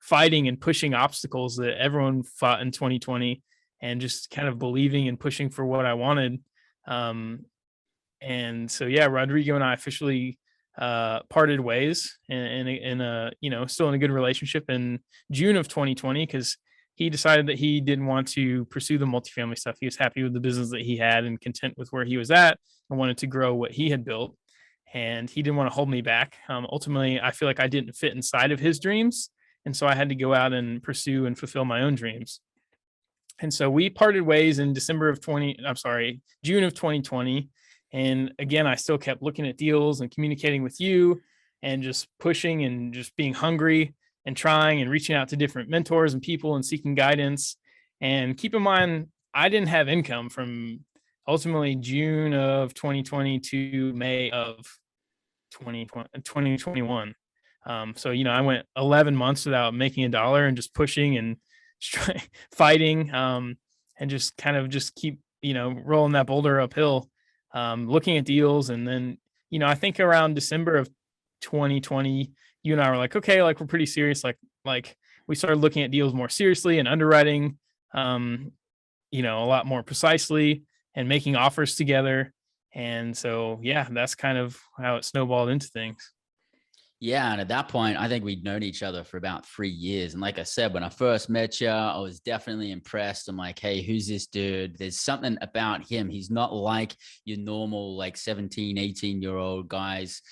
A: fighting and pushing obstacles that everyone fought in 2020 and just kind of believing and pushing for what I wanted. And so, yeah, Rodrigo and I officially parted ways in a, still in a good relationship in June of 2020, because he decided that he didn't want to pursue the multifamily stuff. He was happy with the business that he had and content with where he was at and wanted to grow what he had built. And he didn't want to hold me back. Ultimately, I feel like I didn't fit inside of his dreams. And so I had to go out and pursue and fulfill my own dreams. And so we parted ways in June of 2020. And again, I still kept looking at deals and communicating with you and just pushing and just being hungry and trying and reaching out to different mentors and people and seeking guidance. And keep in mind, I didn't have income from ultimately June of 2020 to May of 2021. So, I went 11 months without making a dollar and just pushing and fighting, and just kind of just keep, rolling that boulder uphill. looking at deals. And then, I think around December of 2020, you and I were like, okay, like we're pretty serious. Like we started looking at deals more seriously and underwriting, a lot more precisely and making offers together. And so, yeah, that's kind of how it snowballed into things.
C: Yeah. And at that point, I think we'd known each other for about 3 years. And like I said, when I first met you, I was definitely impressed. I'm like, hey, who's this dude? There's something about him. He's not like your normal, like 17, 18-year-old guys.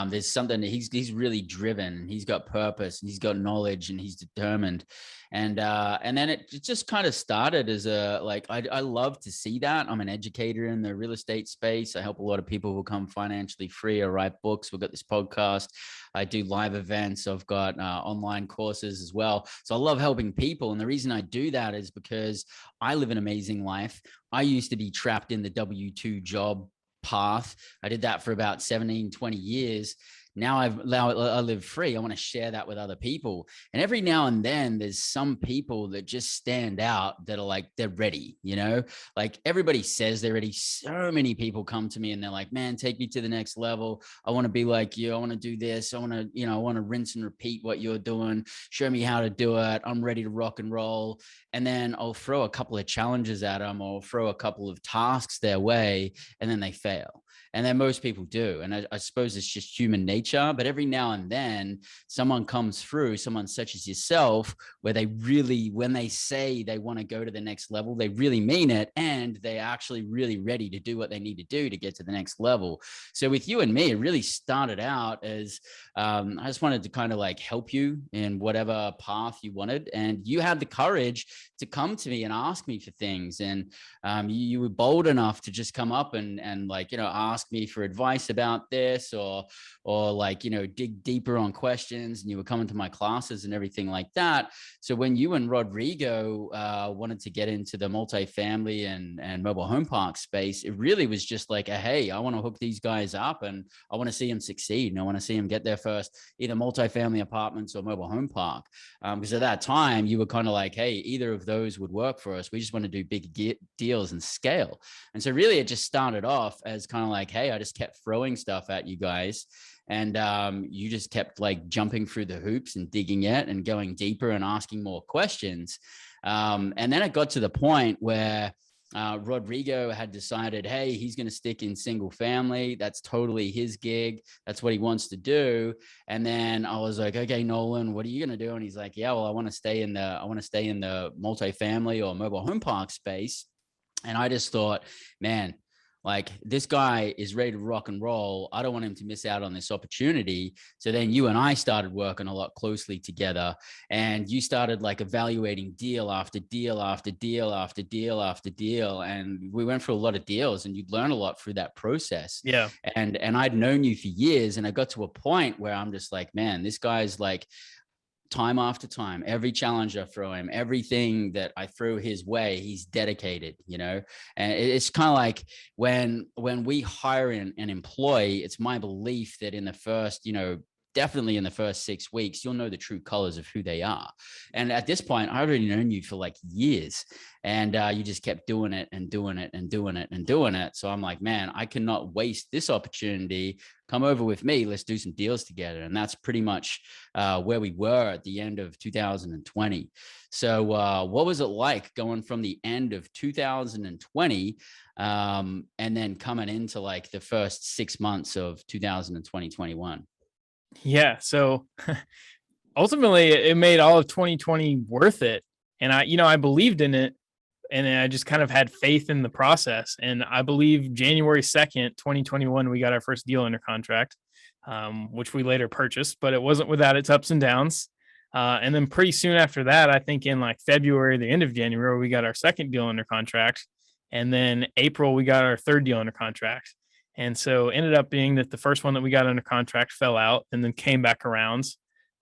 C: There's something that he's really driven. He's got purpose and he's got knowledge and he's determined. And then it just kind of started as I love to see that. I'm an educator in the real estate space. I help a lot of people become financially free or write books. We've got this podcast. I do live events. I've got online courses as well. So I love helping people. And the reason I do that is because I live an amazing life. I used to be trapped in the W-2 job path. I did that for about 17, 20 years. Now I live free. I want to share that with other people. And every now and then there's some people that just stand out that are like, they're ready, like everybody says they're ready. So many people come to me and they're like, man, take me to the next level. I want to be like you. I want to do this. I want to rinse and repeat what you're doing. Show me how to do it. I'm ready to rock and roll. And then I'll throw a couple of challenges at them or throw a couple of tasks their way, and then they fail. And then most people do. And I suppose it's just human nature. But every now and then someone comes through, someone such as yourself, where they really, when they say they want to go to the next level, they really mean it. And they're actually really ready to do what they need to do to get to the next level. So with you and me, it really started out as I just wanted to kind of like help you in whatever path you wanted. And you had the courage to come to me and ask me for things. And you were bold enough to just come up and ask me for advice about this or dig deeper on questions. And you were coming to my classes and everything like that. So when you and Rodrigo wanted to get into the multifamily and mobile home park space, it really was just like, hey, I want to hook these guys up and I want to see them succeed. And I want to see them get their first either multifamily apartments or mobile home park. Because at that time you were kind of like, hey, either of those would work for us. We just want to do big deals and scale. And so really it just started off as kind of like, hey, I just kept throwing stuff at you guys. And you just kept like jumping through the hoops and digging it and going deeper and asking more questions. And then it got to the point where Rodrigo had decided, hey, he's going to stick in single family. That's totally his gig. That's what he wants to do. And then I was like, okay, Nolan, what are you going to do? And he's like, yeah, well, I want to stay in the multifamily or mobile home park space. And I just thought, man, like this guy is ready to rock and roll. I don't want him to miss out on this opportunity. So then you and I started working a lot closely together, and you started like evaluating deal after deal after deal after deal after deal. And we went through a lot of deals, and you'd learn a lot through that process.
A: Yeah.
C: And I'd known you for years, and I got to a point where I'm just like, man, this guy's like, time after time, every challenge I throw him, everything that I throw his way, he's dedicated, and it's kind of like when we hire an employee, it's my belief that in the first, definitely in the first 6 weeks, you'll know the true colors of who they are. And at this point, I already known you for like years, and you just kept doing it and doing it and doing it and doing it. So I'm like, man, I cannot waste this opportunity. Come over with me. Let's do some deals together. And that's pretty much where we were at the end of 2020. So what was it like going from the end of 2020 and then coming into like the first 6 months of 2021?
A: Yeah. So ultimately it made all of 2020 worth it. And I believed in it, and I just kind of had faith in the process. And I believe January 2nd, 2021, we got our first deal under contract, which we later purchased, but it wasn't without its ups and downs. And then pretty soon after that, I think in like February, the end of January, we got our second deal under contract. And then April, we got our third deal under contract. And so it ended up being that the first one that we got under contract fell out and then came back around.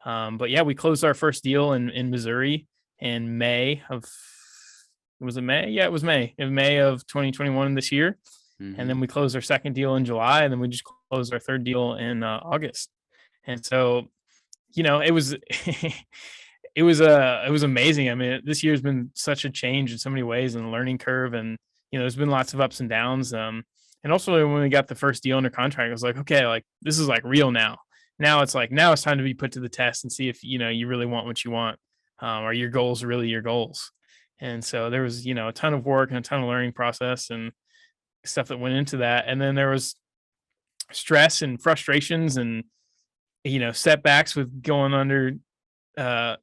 A: But yeah, we closed our first deal in Missouri in May of, was it May? Yeah, it was May. In May of 2021 this year. Mm-hmm. And then we closed our second deal in July, and then we just closed our third deal in August. And so, it was it was amazing. I mean, this year's been such a change in so many ways and a learning curve, and there's been lots of ups and downs. And also when we got the first deal under contract, I was like, okay, like this is like real now. Now it's like, now it's time to be put to the test and see if, you really want what you want. Are your goals really your goals? And so there was, a ton of work and a ton of learning process and stuff that went into that. And then there was stress and frustrations and, setbacks with going under, uh,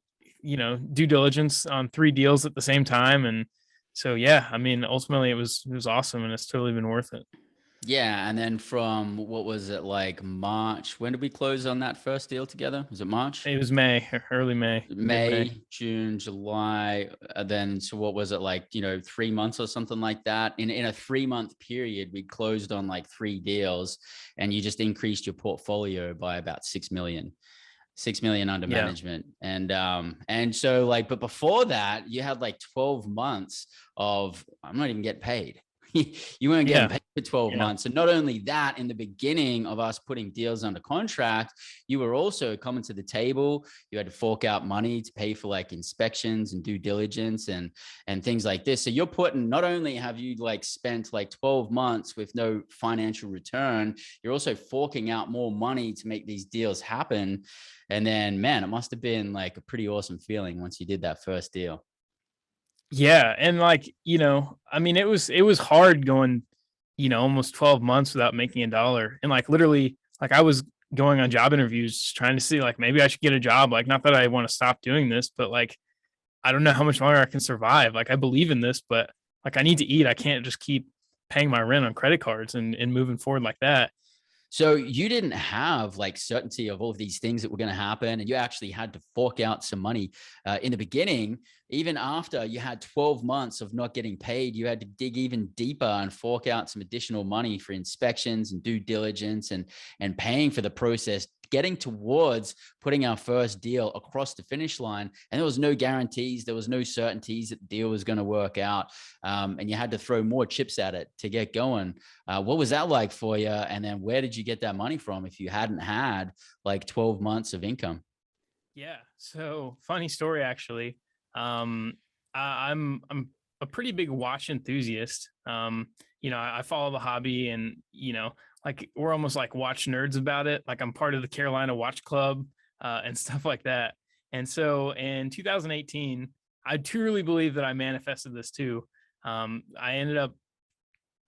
A: due diligence on 3 deals at the same time. And so, yeah, I mean, ultimately it was awesome and it's totally been worth it.
C: Yeah, and then from what was it like March? When did we close on that first deal together? Was it March?
A: It was May, early May, mid-May.
C: May, June, July, then so what was it like, 3 months or something like that? In a 3-month period, we closed on like 3 deals, and you just increased your portfolio by about 6 million under
A: Yeah.
C: management. And so like, but before that, you had like 12 months of I'm not even getting paid. You weren't getting
A: Yeah.
C: paid for 12
A: Yeah.
C: months. And not only that, in the beginning of us putting deals under contract, you were also coming to the table. You had to fork out money to pay for like inspections and due diligence and things like this. So you're putting, not only have you like spent like 12 months with no financial return, you're also forking out more money to make these deals happen. And then, man, it must have been like a pretty awesome feeling once you did that first deal.
A: Yeah, and like, I mean, it was hard going, almost 12 months without making a dollar. And like literally, like I was going on job interviews trying to see like maybe I should get a job. Like not that I want to stop doing this, but like I don't know how much longer I can survive. Like I believe in this, but like I need to eat. I can't just keep paying my rent on credit cards and moving forward like that.
C: So you didn't have like certainty of all of these things that were going to happen, and you actually had to fork out some money in the beginning. Even after you had 12 months of not getting paid, you had to dig even deeper and fork out some additional money for inspections and due diligence and paying for the process, getting towards putting our first deal across the finish line. And there was no guarantees, there was no certainties that the deal was going to work out, and you had to throw more chips at it to get going. What was that like for you? And then where did you get that money from if you hadn't had like 12 months of income?
A: Yeah. So funny story actually. Um I'm a pretty big watch enthusiast. I follow the hobby and like we're almost like watch nerds about it. Like I'm part of the Carolina Watch Club and stuff like that. And so in 2018, I truly believe that I manifested this too. I ended up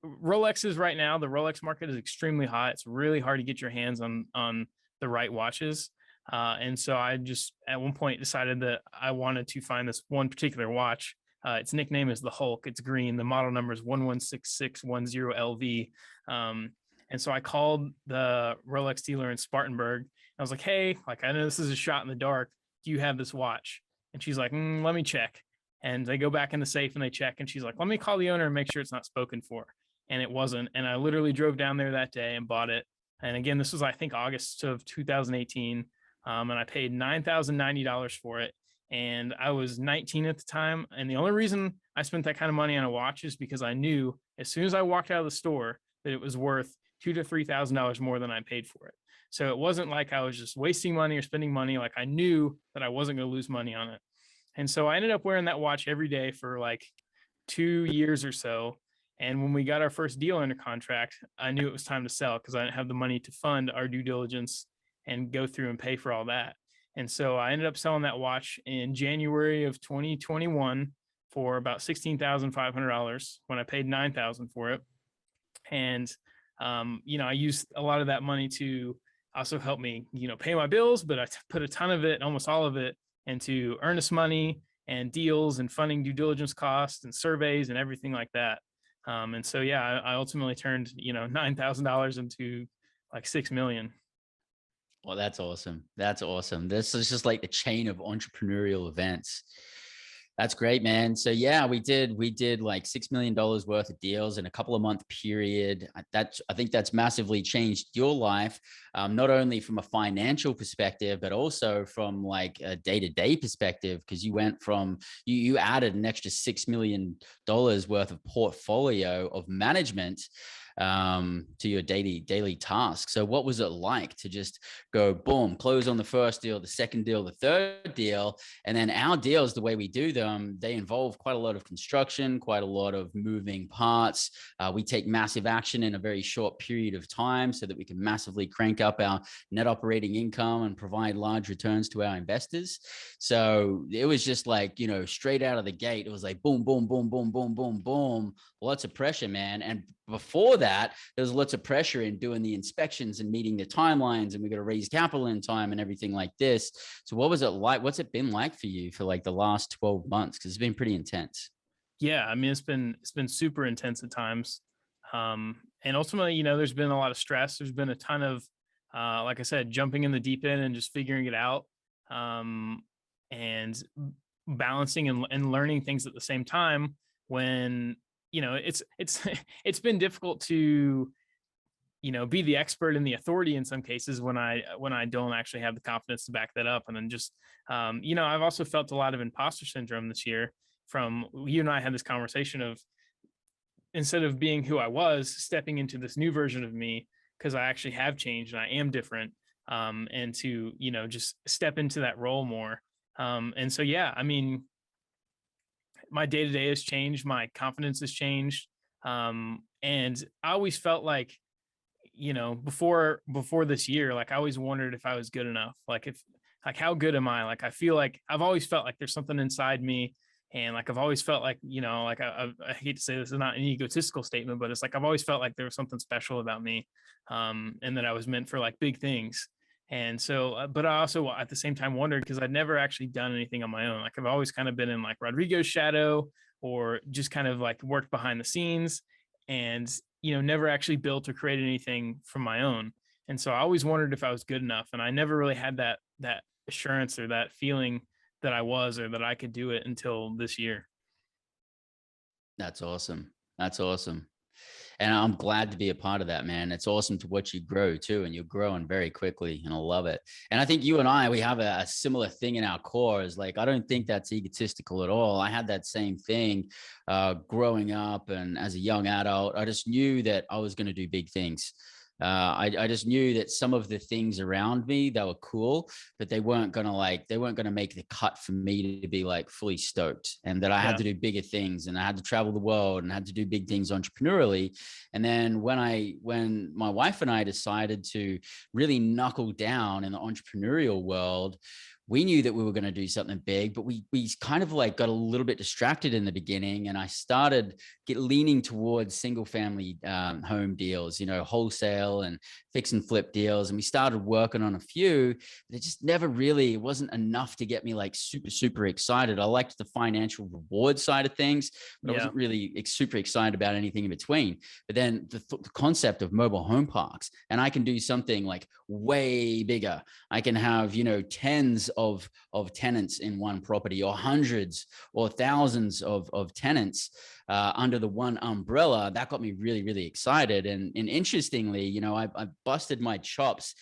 A: Rolexes right now, the Rolex market is extremely hot. It's really hard to get your hands on the right watches. And so I just at one point decided that I wanted to find this one particular watch. Its nickname is the Hulk. It's green. The model number is 116610LV. And so I called the Rolex dealer in Spartanburg. I was like, hey, like I know this is a shot in the dark. Do you have this watch? And she's like, let me check. And they go back in the safe and they check. And she's like, let me call the owner and make sure it's not spoken for. And it wasn't. And I literally drove down there that day and bought it. And again, this was, I think, August of 2018. And I paid $9,090 for it. And I was 19 at the time. And the only reason I spent that kind of money on a watch is because I knew as soon as I walked out of the store that it was worth $2,000 to $3,000 more than I paid for it. So it wasn't like I was just wasting money or spending money. Like I knew that I wasn't going to lose money on it. And so I ended up wearing that watch every day for like 2 years or so. And when we got our first deal under contract, I knew it was time to sell because I didn't have the money to fund our due diligence and go through and pay for all that. And so I ended up selling that watch in January of 2021 for about $16,500 when I paid $9,000 for it. And, I used a lot of that money to also help me, pay my bills, but I put a ton of it, almost all of it, into earnest money and deals and funding due diligence costs and surveys and everything like that. And so, yeah, I ultimately turned, $9,000 into like 6 million.
C: Well, that's awesome. That's awesome. This is just like the chain of entrepreneurial events. That's great, man. So yeah, we did like $6 million worth of deals in a couple of month period. I think that's massively changed your life, not only from a financial perspective, but also from like a day-to-day perspective, because you went from you added an extra $6 million worth of portfolio of management. to your daily task. So what was it like to just go boom, close on the first deal, the second deal, the third deal? And then our deals, the way we do them, they involve quite a lot of construction, quite a lot of moving parts. We take massive action in a very short period of time so that we can massively crank up our net operating income and provide large returns to our investors. So it was just like, straight out of the gate, it was like boom, boom, boom, boom, boom, boom, boom. Lots of pressure, man. And before that, there was lots of pressure in doing the inspections and meeting the timelines, and we got to raise capital in time and everything like this. So what was it like? What's it been like for you for like the last 12 months? Because it's been pretty intense.
A: Yeah, I mean, it's been super intense at times. And ultimately, there's been a lot of stress. There's been a ton of, like I said, jumping in the deep end and just figuring it out, and balancing and learning things at the same time. When it's it's been difficult to be the expert and the authority in some cases when I don't actually have the confidence to back that up. And then just I've also felt a lot of imposter syndrome this year. From you and I had this conversation of, instead of being who I was, stepping into this new version of me, because I actually have changed and I am different, and to just step into that role more. And so yeah, I mean, my day to day has changed, my confidence has changed, and I always felt like, before this year, like I always wondered if I was good enough, like how good am I? Like I feel like I've always felt like there's something inside me. And like I've always felt like, like I hate to say this is not an egotistical statement, but it's like I've always felt like there was something special about me, and that I was meant for like big things. And so, but I also at the same time wondered, because I'd never actually done anything on my own. Like I've always kind of been in like Rodrigo's shadow, or just kind of like worked behind the scenes, and never actually built or created anything from my own. And so I always wondered if I was good enough, and I never really had that assurance or that feeling that I was, or that I could do it, until this year.
C: That's awesome. That's awesome. And I'm glad to be a part of that, man. It's awesome to watch you grow too. And you're growing very quickly, and I love it. And I think you and I, we have a similar thing in our core, is like, I don't think that's egotistical at all. I had that same thing growing up, and as a young adult, I just knew that I was going to do big things. I just knew that some of the things around me, they were cool, but they weren't gonna make the cut for me to be like fully stoked, and that I had
A: Yeah.
C: to do bigger things, and I had to travel the world, and had to do big things entrepreneurially. And then when my wife and I decided to really knuckle down in the entrepreneurial world, we knew that we were going to do something big, but we kind of like got a little bit distracted in the beginning. And I started leaning towards single family home deals, wholesale and fix and flip deals. And we started working on a few, but it just never really, it wasn't enough to get me like super, super excited. I liked the financial reward side of things, but I
A: Yeah.
C: wasn't really super excited about anything in between. But then the concept of mobile home parks, and I can do something like way bigger. I can have, tens of tenants in one property, or hundreds or thousands of tenants under the one umbrella. That got me really, really excited. And interestingly, I busted my chops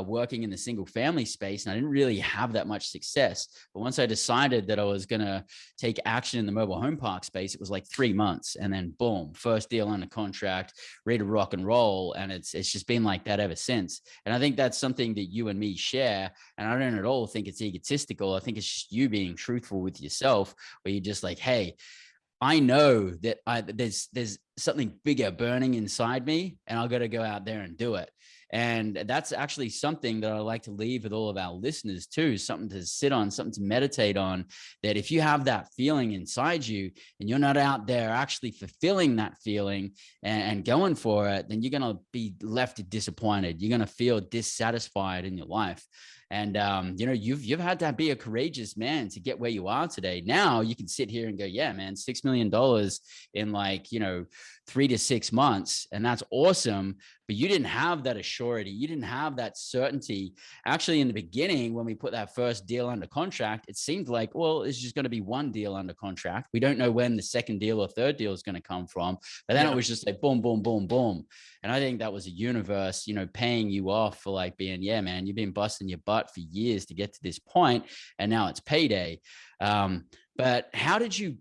C: working in the single family space, and I didn't really have that much success. But once I decided that I was going to take action in the mobile home park space, it was like 3 months, and then boom, first deal under contract, ready to rock and roll. And it's just been like that ever since. And I think that's something that you and me share. And I don't at all think it's egotistical. I think it's just you being truthful with yourself, where you're just like, hey, I know that there's something bigger burning inside me, and I've got to go out there and do it. And that's actually something that I like to leave with all of our listeners too, something to sit on, something to meditate on, that if you have that feeling inside you and you're not out there actually fulfilling that feeling and going for it, then you're going to be left disappointed. You're going to feel dissatisfied in your life. And, you've had to be a courageous man to get where you are today. Now you can sit here and go, yeah, man, $6 million in like, 3 to 6 months. And that's awesome. But you didn't have that assurity. You didn't have that certainty. Actually, in the beginning, when we put that first deal under contract, it seemed like, well, it's just going to be one deal under contract. We don't know when the second deal or third deal is going to come from. But then it was just like boom, boom, boom, boom. And I think that was a universe, paying you off for like being, yeah, man, you've been busting your butt for years to get to this point, and now it's payday. But how did you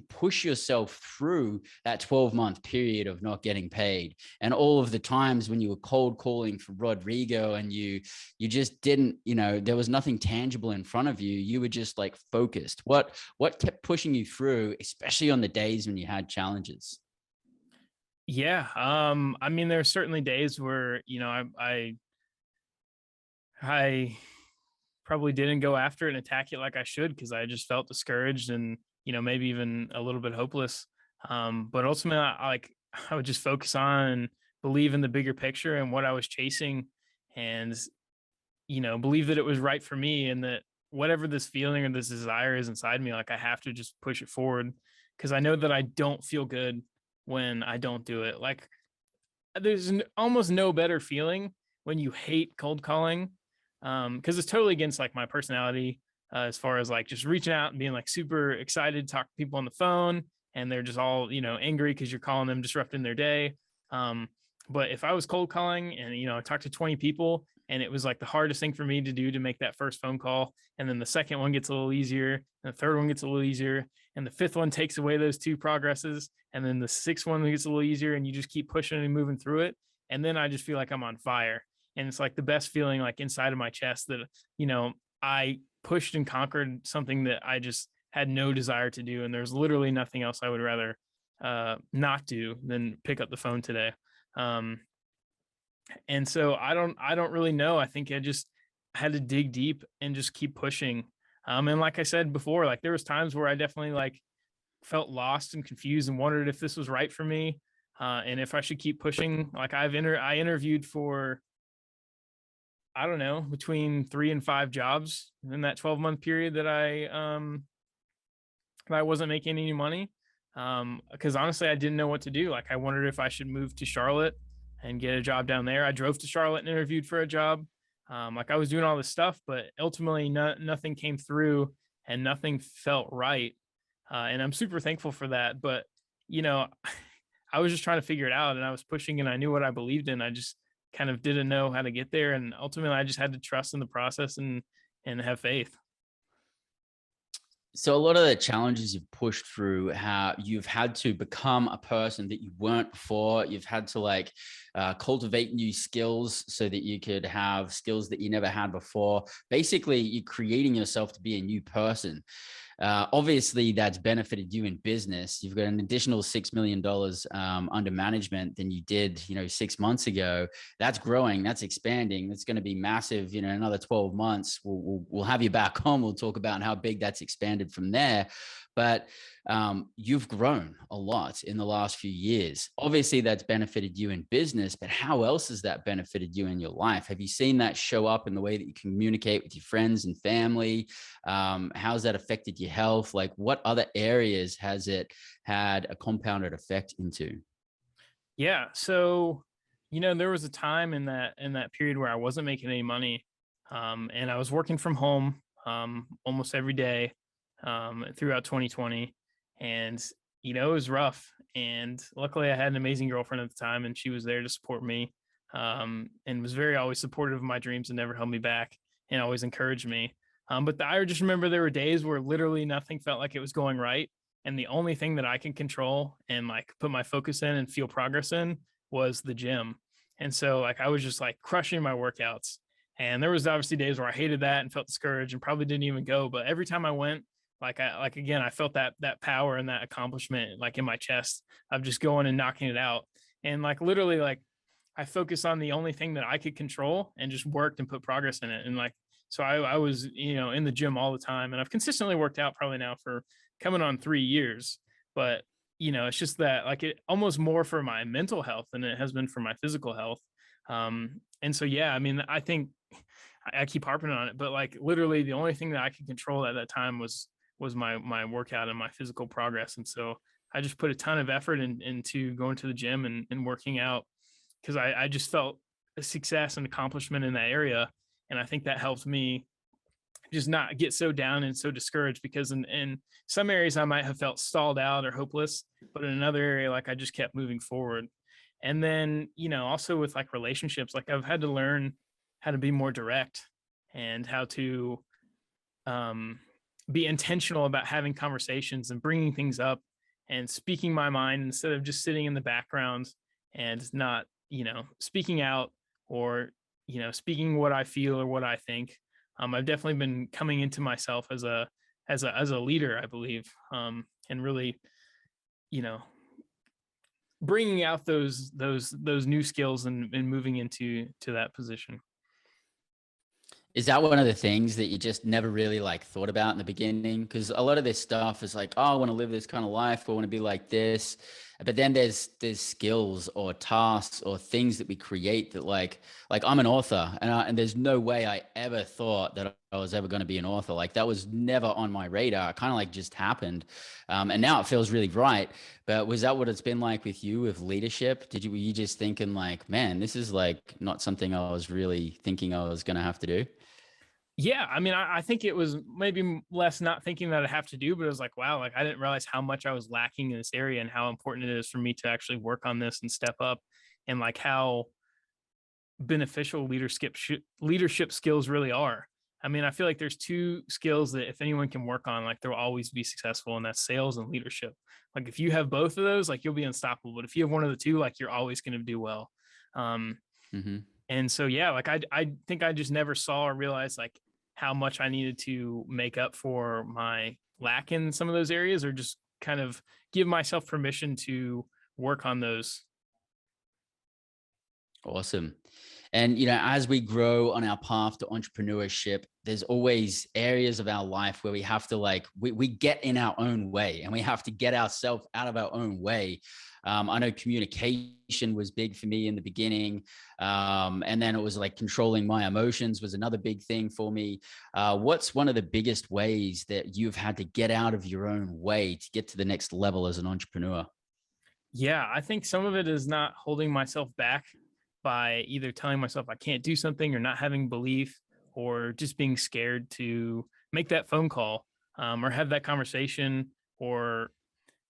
C: push yourself through that 12-month period of not getting paid, and all of the times when you were cold calling for Rodrigo and you just didn't, there was nothing tangible in front of you. You were just like focused. What kept pushing you through, especially on the days when you had challenges?
A: Yeah. I mean, there's certainly days where, I probably didn't go after it and attack it like I should, because I just felt discouraged and, maybe even a little bit hopeless. But ultimately, I would just focus on and believe in the bigger picture and what I was chasing, and, believe that it was right for me, and that whatever this feeling or this desire is inside me, like I have to just push it forward, because I know that I don't feel good when I don't do it. Like there's almost no better feeling when you hate cold calling, because it's totally against like my personality, as far as like just reaching out and being like super excited to talk to people on the phone, and they're just all angry because you're calling them, disrupting their day. um but if I was cold calling and I talked to 20 people, and it was like the hardest thing for me to do to make that first phone call, and then the second one gets a little easier, and the third one gets a little easier, and the fifth one takes away those two progresses, and then the sixth one gets a little easier, and you just keep pushing and moving through it, and then I just feel like I'm on fire. And it's like the best feeling like inside of my chest that I pushed and conquered something that I just had no desire to do, and there's literally nothing else I would rather not do than pick up the phone today. um and so I don't really know. I think I just had to dig deep and just keep pushing. And like I said before, like there was times where I definitely like felt lost and confused and wondered if this was right for me, and if I should keep pushing. Like I interviewed for, I don't know, between 3 and 5 jobs in that 12-month period that I wasn't making any money. Because honestly, I didn't know what to do. Like I wondered if I should move to Charlotte and get a job down there. I drove to Charlotte and interviewed for a job. Like I was doing all this stuff, but ultimately nothing came through and nothing felt right. And I'm super thankful for that. But you know, I was just trying to figure it out, and I was pushing, and I knew what I believed in. I just kind of didn't know how to get there, and ultimately, I just had to trust in the process and have faith.
C: So a lot of the challenges you've pushed through, how you've had to become a person that you weren't before. You've had to like cultivate new skills so that you could have skills that you never had before. Basically, you're creating yourself to be a new person. Obviously, that's benefited you in business. You've got an additional $6 million under management than you did, 6 months ago. That's growing. That's expanding. That's going to be massive. Another 12 months, we'll have you back on. We'll talk about how big that's expanded from there. But you've grown a lot in the last few years. Obviously, that's benefited you in business, but how else has that benefited you in your life? Have you seen that show up in the way that you communicate with your friends and family? How's that affected your health? Like, what other areas has it had a compounded effect into?
A: Yeah. So, there was a time in that period where I wasn't making any money, and I was working from home almost every day throughout 2020, and it was rough. And luckily, I had an amazing girlfriend at the time, and she was there to support me, and was very always supportive of my dreams and never held me back and always encouraged me. But I just remember there were days where literally nothing felt like it was going right, and the only thing that I can control and like put my focus in and feel progress in was the gym. And so like I was just like crushing my workouts. And there was obviously days where I hated that and felt discouraged and probably didn't even go. But every time I went, like again, I felt that power and that accomplishment like in my chest of just going and knocking it out. And like literally like I focused on the only thing that I could control and just worked and put progress in it. And like so I was, in the gym all the time, and I've consistently worked out probably now for coming on 3 years. But it's just that like it almost more for my mental health than it has been for my physical health. And so yeah, I mean, I think I keep harping on it, but like literally the only thing that I could control at that time was my workout and my physical progress. And so I just put a ton of effort into going to the gym and working out, because I just felt a success and accomplishment in that area. And I think that helped me just not get so down and so discouraged, because in some areas I might have felt stalled out or hopeless, but in another area, like I just kept moving forward. And then, also with like relationships, like I've had to learn how to be more direct and how to um, be intentional about having conversations and bringing things up and speaking my mind instead of just sitting in the background and not, speaking out or, speaking what I feel or what I think. I've definitely been coming into myself as a leader, I believe, and really, you know, bringing out those new skills and moving to that position.
C: Is that one of the things that you just never really like thought about in the beginning? Because a lot of this stuff is like, oh, I want to live this kind of life. I want to be like this. But then there's skills or tasks or things that we create that like I'm an author, and there's no way I ever thought that I was ever going to be an author. Like that was never on my radar. It kind of like just happened, and now it feels really right. But was that what it's been like with you with leadership? Were you just thinking like, man, this is like not something I was really thinking I was going to have to do?
A: Yeah, I mean, I think it was maybe less not thinking that I have to do, but it was like, wow, like I didn't realize how much I was lacking in this area and how important it is for me to actually work on this and step up, and like how beneficial leadership skills really are. I mean, I feel like there's two skills that if anyone can work on, like they'll always be successful, and that's sales and leadership. Like if you have both of those, like you'll be unstoppable. But if you have one of the two, like you're always going to do well. Um,
C: Hmm.
A: and so, yeah, like I think I just never saw or realized like how much I needed to make up for my lack in some of those areas, or just kind of give myself permission to work on those.
C: Awesome. And, as we grow on our path to entrepreneurship, there's always areas of our life where we have to we get in our own way and we have to get ourselves out of our own way. I know communication was big for me in the beginning. And then it was like controlling my emotions was another big thing for me. What's one of the biggest ways that you've had to get out of your own way to get to the next level as an entrepreneur?
A: Yeah, I think some of it is not holding myself back by either telling myself I can't do something or not having belief, or just being scared to make that phone call, or have that conversation, or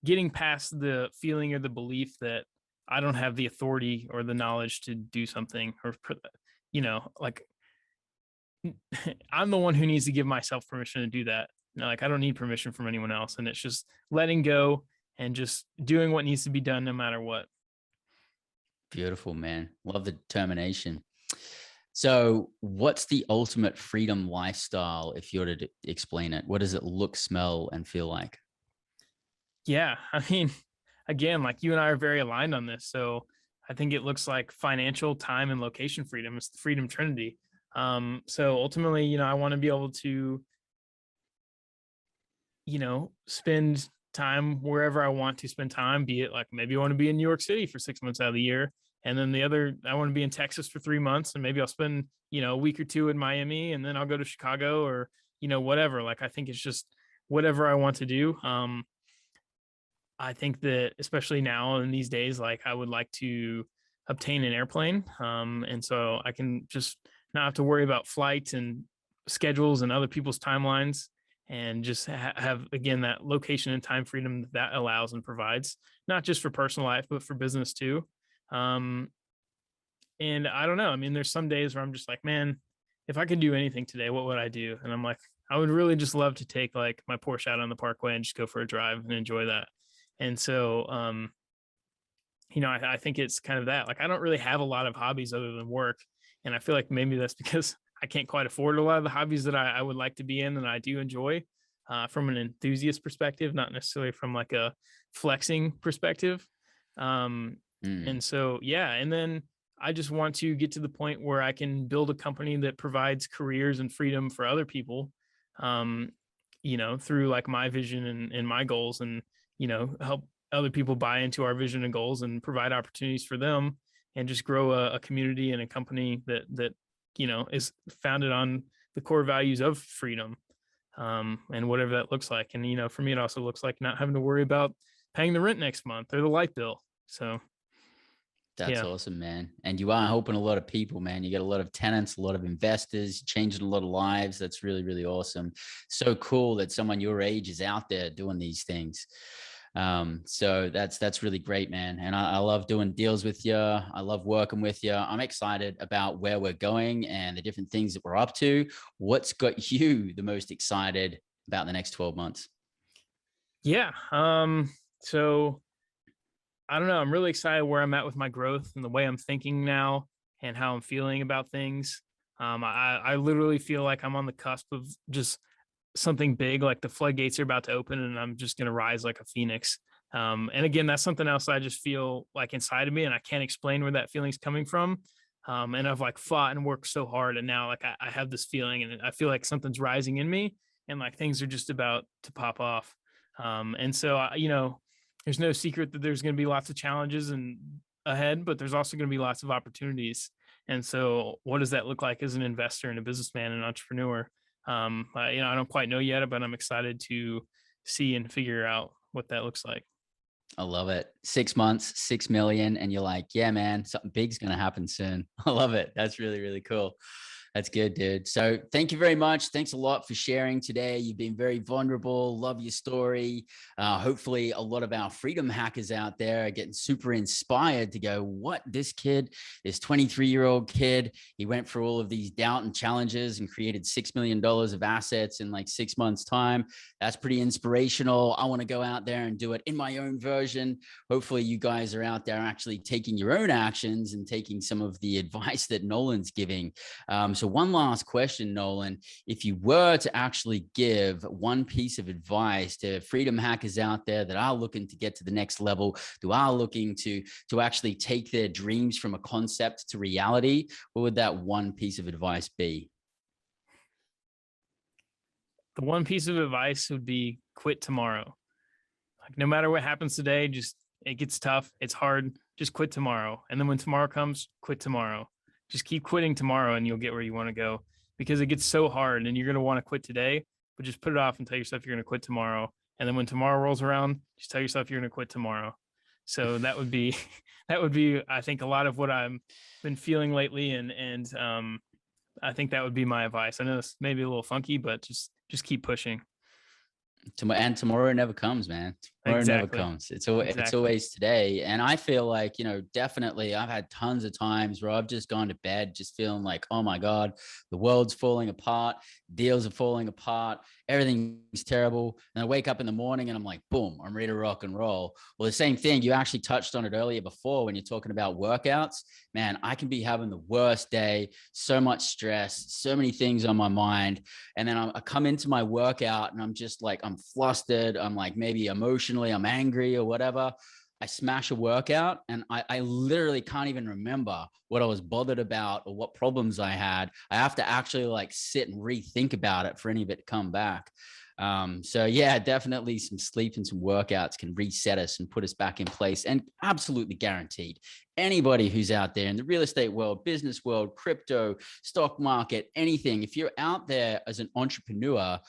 A: getting past the feeling or the belief that I don't have the authority or the knowledge to do something, or like I'm the one who needs to give myself permission to do that. Like I don't need permission from anyone else, and it's just letting go and just doing what needs to be done no matter what.
C: Beautiful, man. Love the determination. So, what's the ultimate freedom lifestyle if you were to explain it? What does it look, smell, and feel like?
A: Yeah, I mean, again, like you and I are very aligned on this. So I think it looks like financial, time, and location freedom is the freedom trinity. So ultimately, I want to be able to, spend time wherever I want to spend time, be it like maybe I want to be in New York City for 6 months out of the year. And then the other, I want to be in Texas for 3 months, and maybe I'll spend, a week or two in Miami, and then I'll go to Chicago, or, whatever. Like, I think it's just whatever I want to do. I think that especially now in these days, like I would like to obtain an airplane. And so I can just not have to worry about flights and schedules and other people's timelines, and just have, again, that location and time freedom that allows and provides, not just for personal life, but for business too. Um, and I don't know. I mean, there's some days where I'm just like, man, if I could do anything today, what would I do? And I'm like, I would really just love to take like my Porsche out on the parkway and just go for a drive and enjoy that. And so, I think it's kind of that. Like, I don't really have a lot of hobbies other than work. And I feel like maybe that's because I can't quite afford a lot of the hobbies that I would like to be in and I do enjoy, from an enthusiast perspective, not necessarily from like a flexing perspective. Um,
C: Mm.
A: and so, yeah. And then I just want to get to the point where I can build a company that provides careers and freedom for other people, um, through like my vision and my goals, and, help other people buy into our vision and goals and provide opportunities for them, and just grow a community and a company that is founded on the core values of freedom, and whatever that looks like. And for me, it also looks like not having to worry about paying the rent next month or the light bill. So
C: That's
A: yeah.
C: awesome, man. And you are helping a lot of people, man. You got a lot of tenants, a lot of investors, changing a lot of lives. That's really, really awesome. So cool that someone your age is out there doing these things. So that's really great, man. And I love doing deals with you. I love working with you. I'm excited about where we're going and the different things that we're up to. What's got you the most excited about the next 12 months?
A: Yeah. So I don't know. I'm really excited where I'm at with my growth and the way I'm thinking now and how I'm feeling about things. I literally feel like I'm on the cusp of just something big, like the floodgates are about to open and I'm just going to rise like a phoenix. And again, that's something else I just feel like inside of me, and I can't explain where that feeling's coming from. And I've like fought and worked so hard, and now like I have this feeling, and I feel like something's rising in me, and like things are just about to pop off. And so there's no secret that there's going to be lots of challenges and ahead, but there's also going to be lots of opportunities. And so, what does that look like as an investor and a businessman and entrepreneur? I don't quite know yet, but I'm excited to see and figure out what that looks like.
C: I love it. 6 months, 6 million. And you're like, yeah, man, something big's going to happen soon. I love it. That's really, really cool. That's good, dude. So thank you very much. Thanks a lot for sharing today. You've been very vulnerable. Love your story. Hopefully a lot of our freedom hackers out there are getting super inspired to go, what, this kid, this 23-year-old kid, he went through all of these doubt and challenges and created $6 million of assets in like 6 months time. That's pretty inspirational. I want to go out there and do it in my own version. Hopefully you guys are out there actually taking your own actions and taking some of the advice that Nolan's giving. So one last question, Nolan, if you were to actually give one piece of advice to freedom hackers out there that are looking to get to the next level, who are looking to actually take their dreams from a concept to reality, what would that one piece of advice be?
A: The one piece of advice would be quit tomorrow. Like no matter what happens today, just it gets tough, it's hard, just quit tomorrow. And then when tomorrow comes, quit tomorrow. Just keep quitting tomorrow and you'll get where you want to go, because it gets so hard and you're going to want to quit today, but just put it off and tell yourself you're going to quit tomorrow. And then when tomorrow rolls around, just tell yourself you're going to quit tomorrow. So that would be, I think, a lot of what I've been feeling lately. And I think that would be my advice. I know it's maybe a little funky, but just keep pushing.
C: And tomorrow never comes, man. Tomorrow never comes. It's always today. And I feel like, definitely I've had tons of times where I've just gone to bed just feeling like, oh my God, the world's falling apart, deals are falling apart, everything's terrible. And I wake up in the morning and I'm like, boom, I'm ready to rock and roll. Well, the same thing, you actually touched on it earlier before when you're talking about workouts. Man, I can be having the worst day, so much stress, so many things on my mind. And then I come into my workout and I'm just like, I'm flustered. I'm like, maybe emotionally, I'm angry or whatever. I smash a workout and I literally can't even remember what I was bothered about or what problems I had. I have to actually like sit and rethink about it for any of it to come back. So yeah, definitely some sleep and some workouts can reset us and put us back in place. And absolutely guaranteed, anybody who's out there in the real estate world, business world, crypto, stock market, anything, if you're out there as an entrepreneur,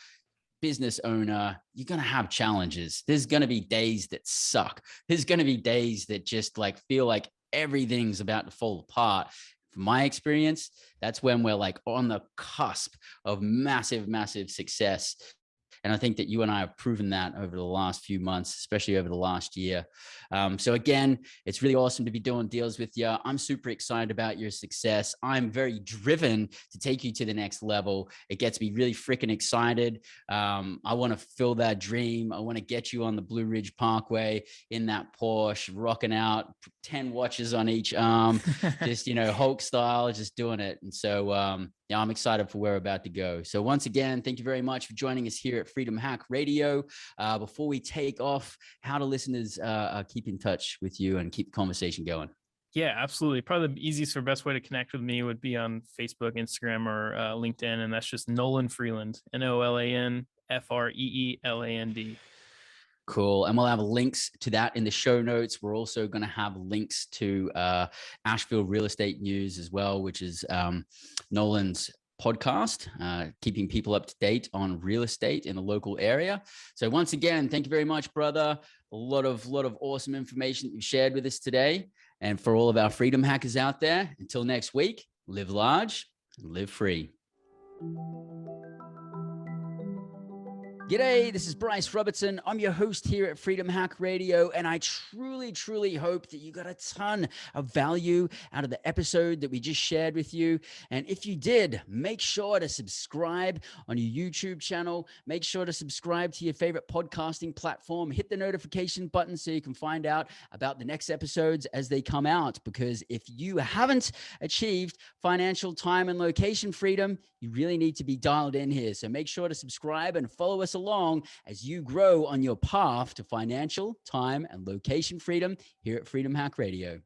C: business owner, you're going to have challenges. There's going to be days that suck. There's going to be days that just like feel like everything's about to fall apart. From my experience, that's when we're like on the cusp of massive, massive success. And I think that you and I have proven that over the last few months, especially over the last year. So again, it's really awesome to be doing deals with you. I'm super excited about your success. I'm very driven to take you to the next level. It gets me really freaking excited. I want to fill that dream. I want to get you on the Blue Ridge Parkway in that Porsche, rocking out, 10 watches on each arm, just, Hulk style, just doing it. And so, yeah, I'm excited for where we're about to go. So once again, thank you very much for joining us here at Freedom Hack Radio. Before we take off, how do listeners keep in touch with you and keep the conversation going?
A: Yeah, absolutely. Probably the easiest or best way to connect with me would be on Facebook, Instagram, or LinkedIn. And that's just Nolan Freeland, Nolan Freeland.
C: Cool. And we'll have links to that in the show notes. We're also going to have links to Asheville Real Estate News as well, which is Nolan's podcast, keeping people up to date on real estate in the local area. So once again, thank you very much, brother. A lot of awesome information that you shared with us today. And for all of our freedom hackers out there, until next week, live large and live free. G'day, this is Bryce Robertson. I'm your host here at Freedom Hack Radio, and I truly hope that you got a ton of value out of the episode that we just shared with you. And if you did, make sure to subscribe on your YouTube channel. Make sure to subscribe to your favorite podcasting platform. Hit the notification button so you can find out about the next episodes as they come out. Because if you haven't achieved financial time and location freedom, you really need to be dialed in here. So make sure to subscribe and follow us along as you grow on your path to financial, time, and location freedom here at Freedom Hack Radio.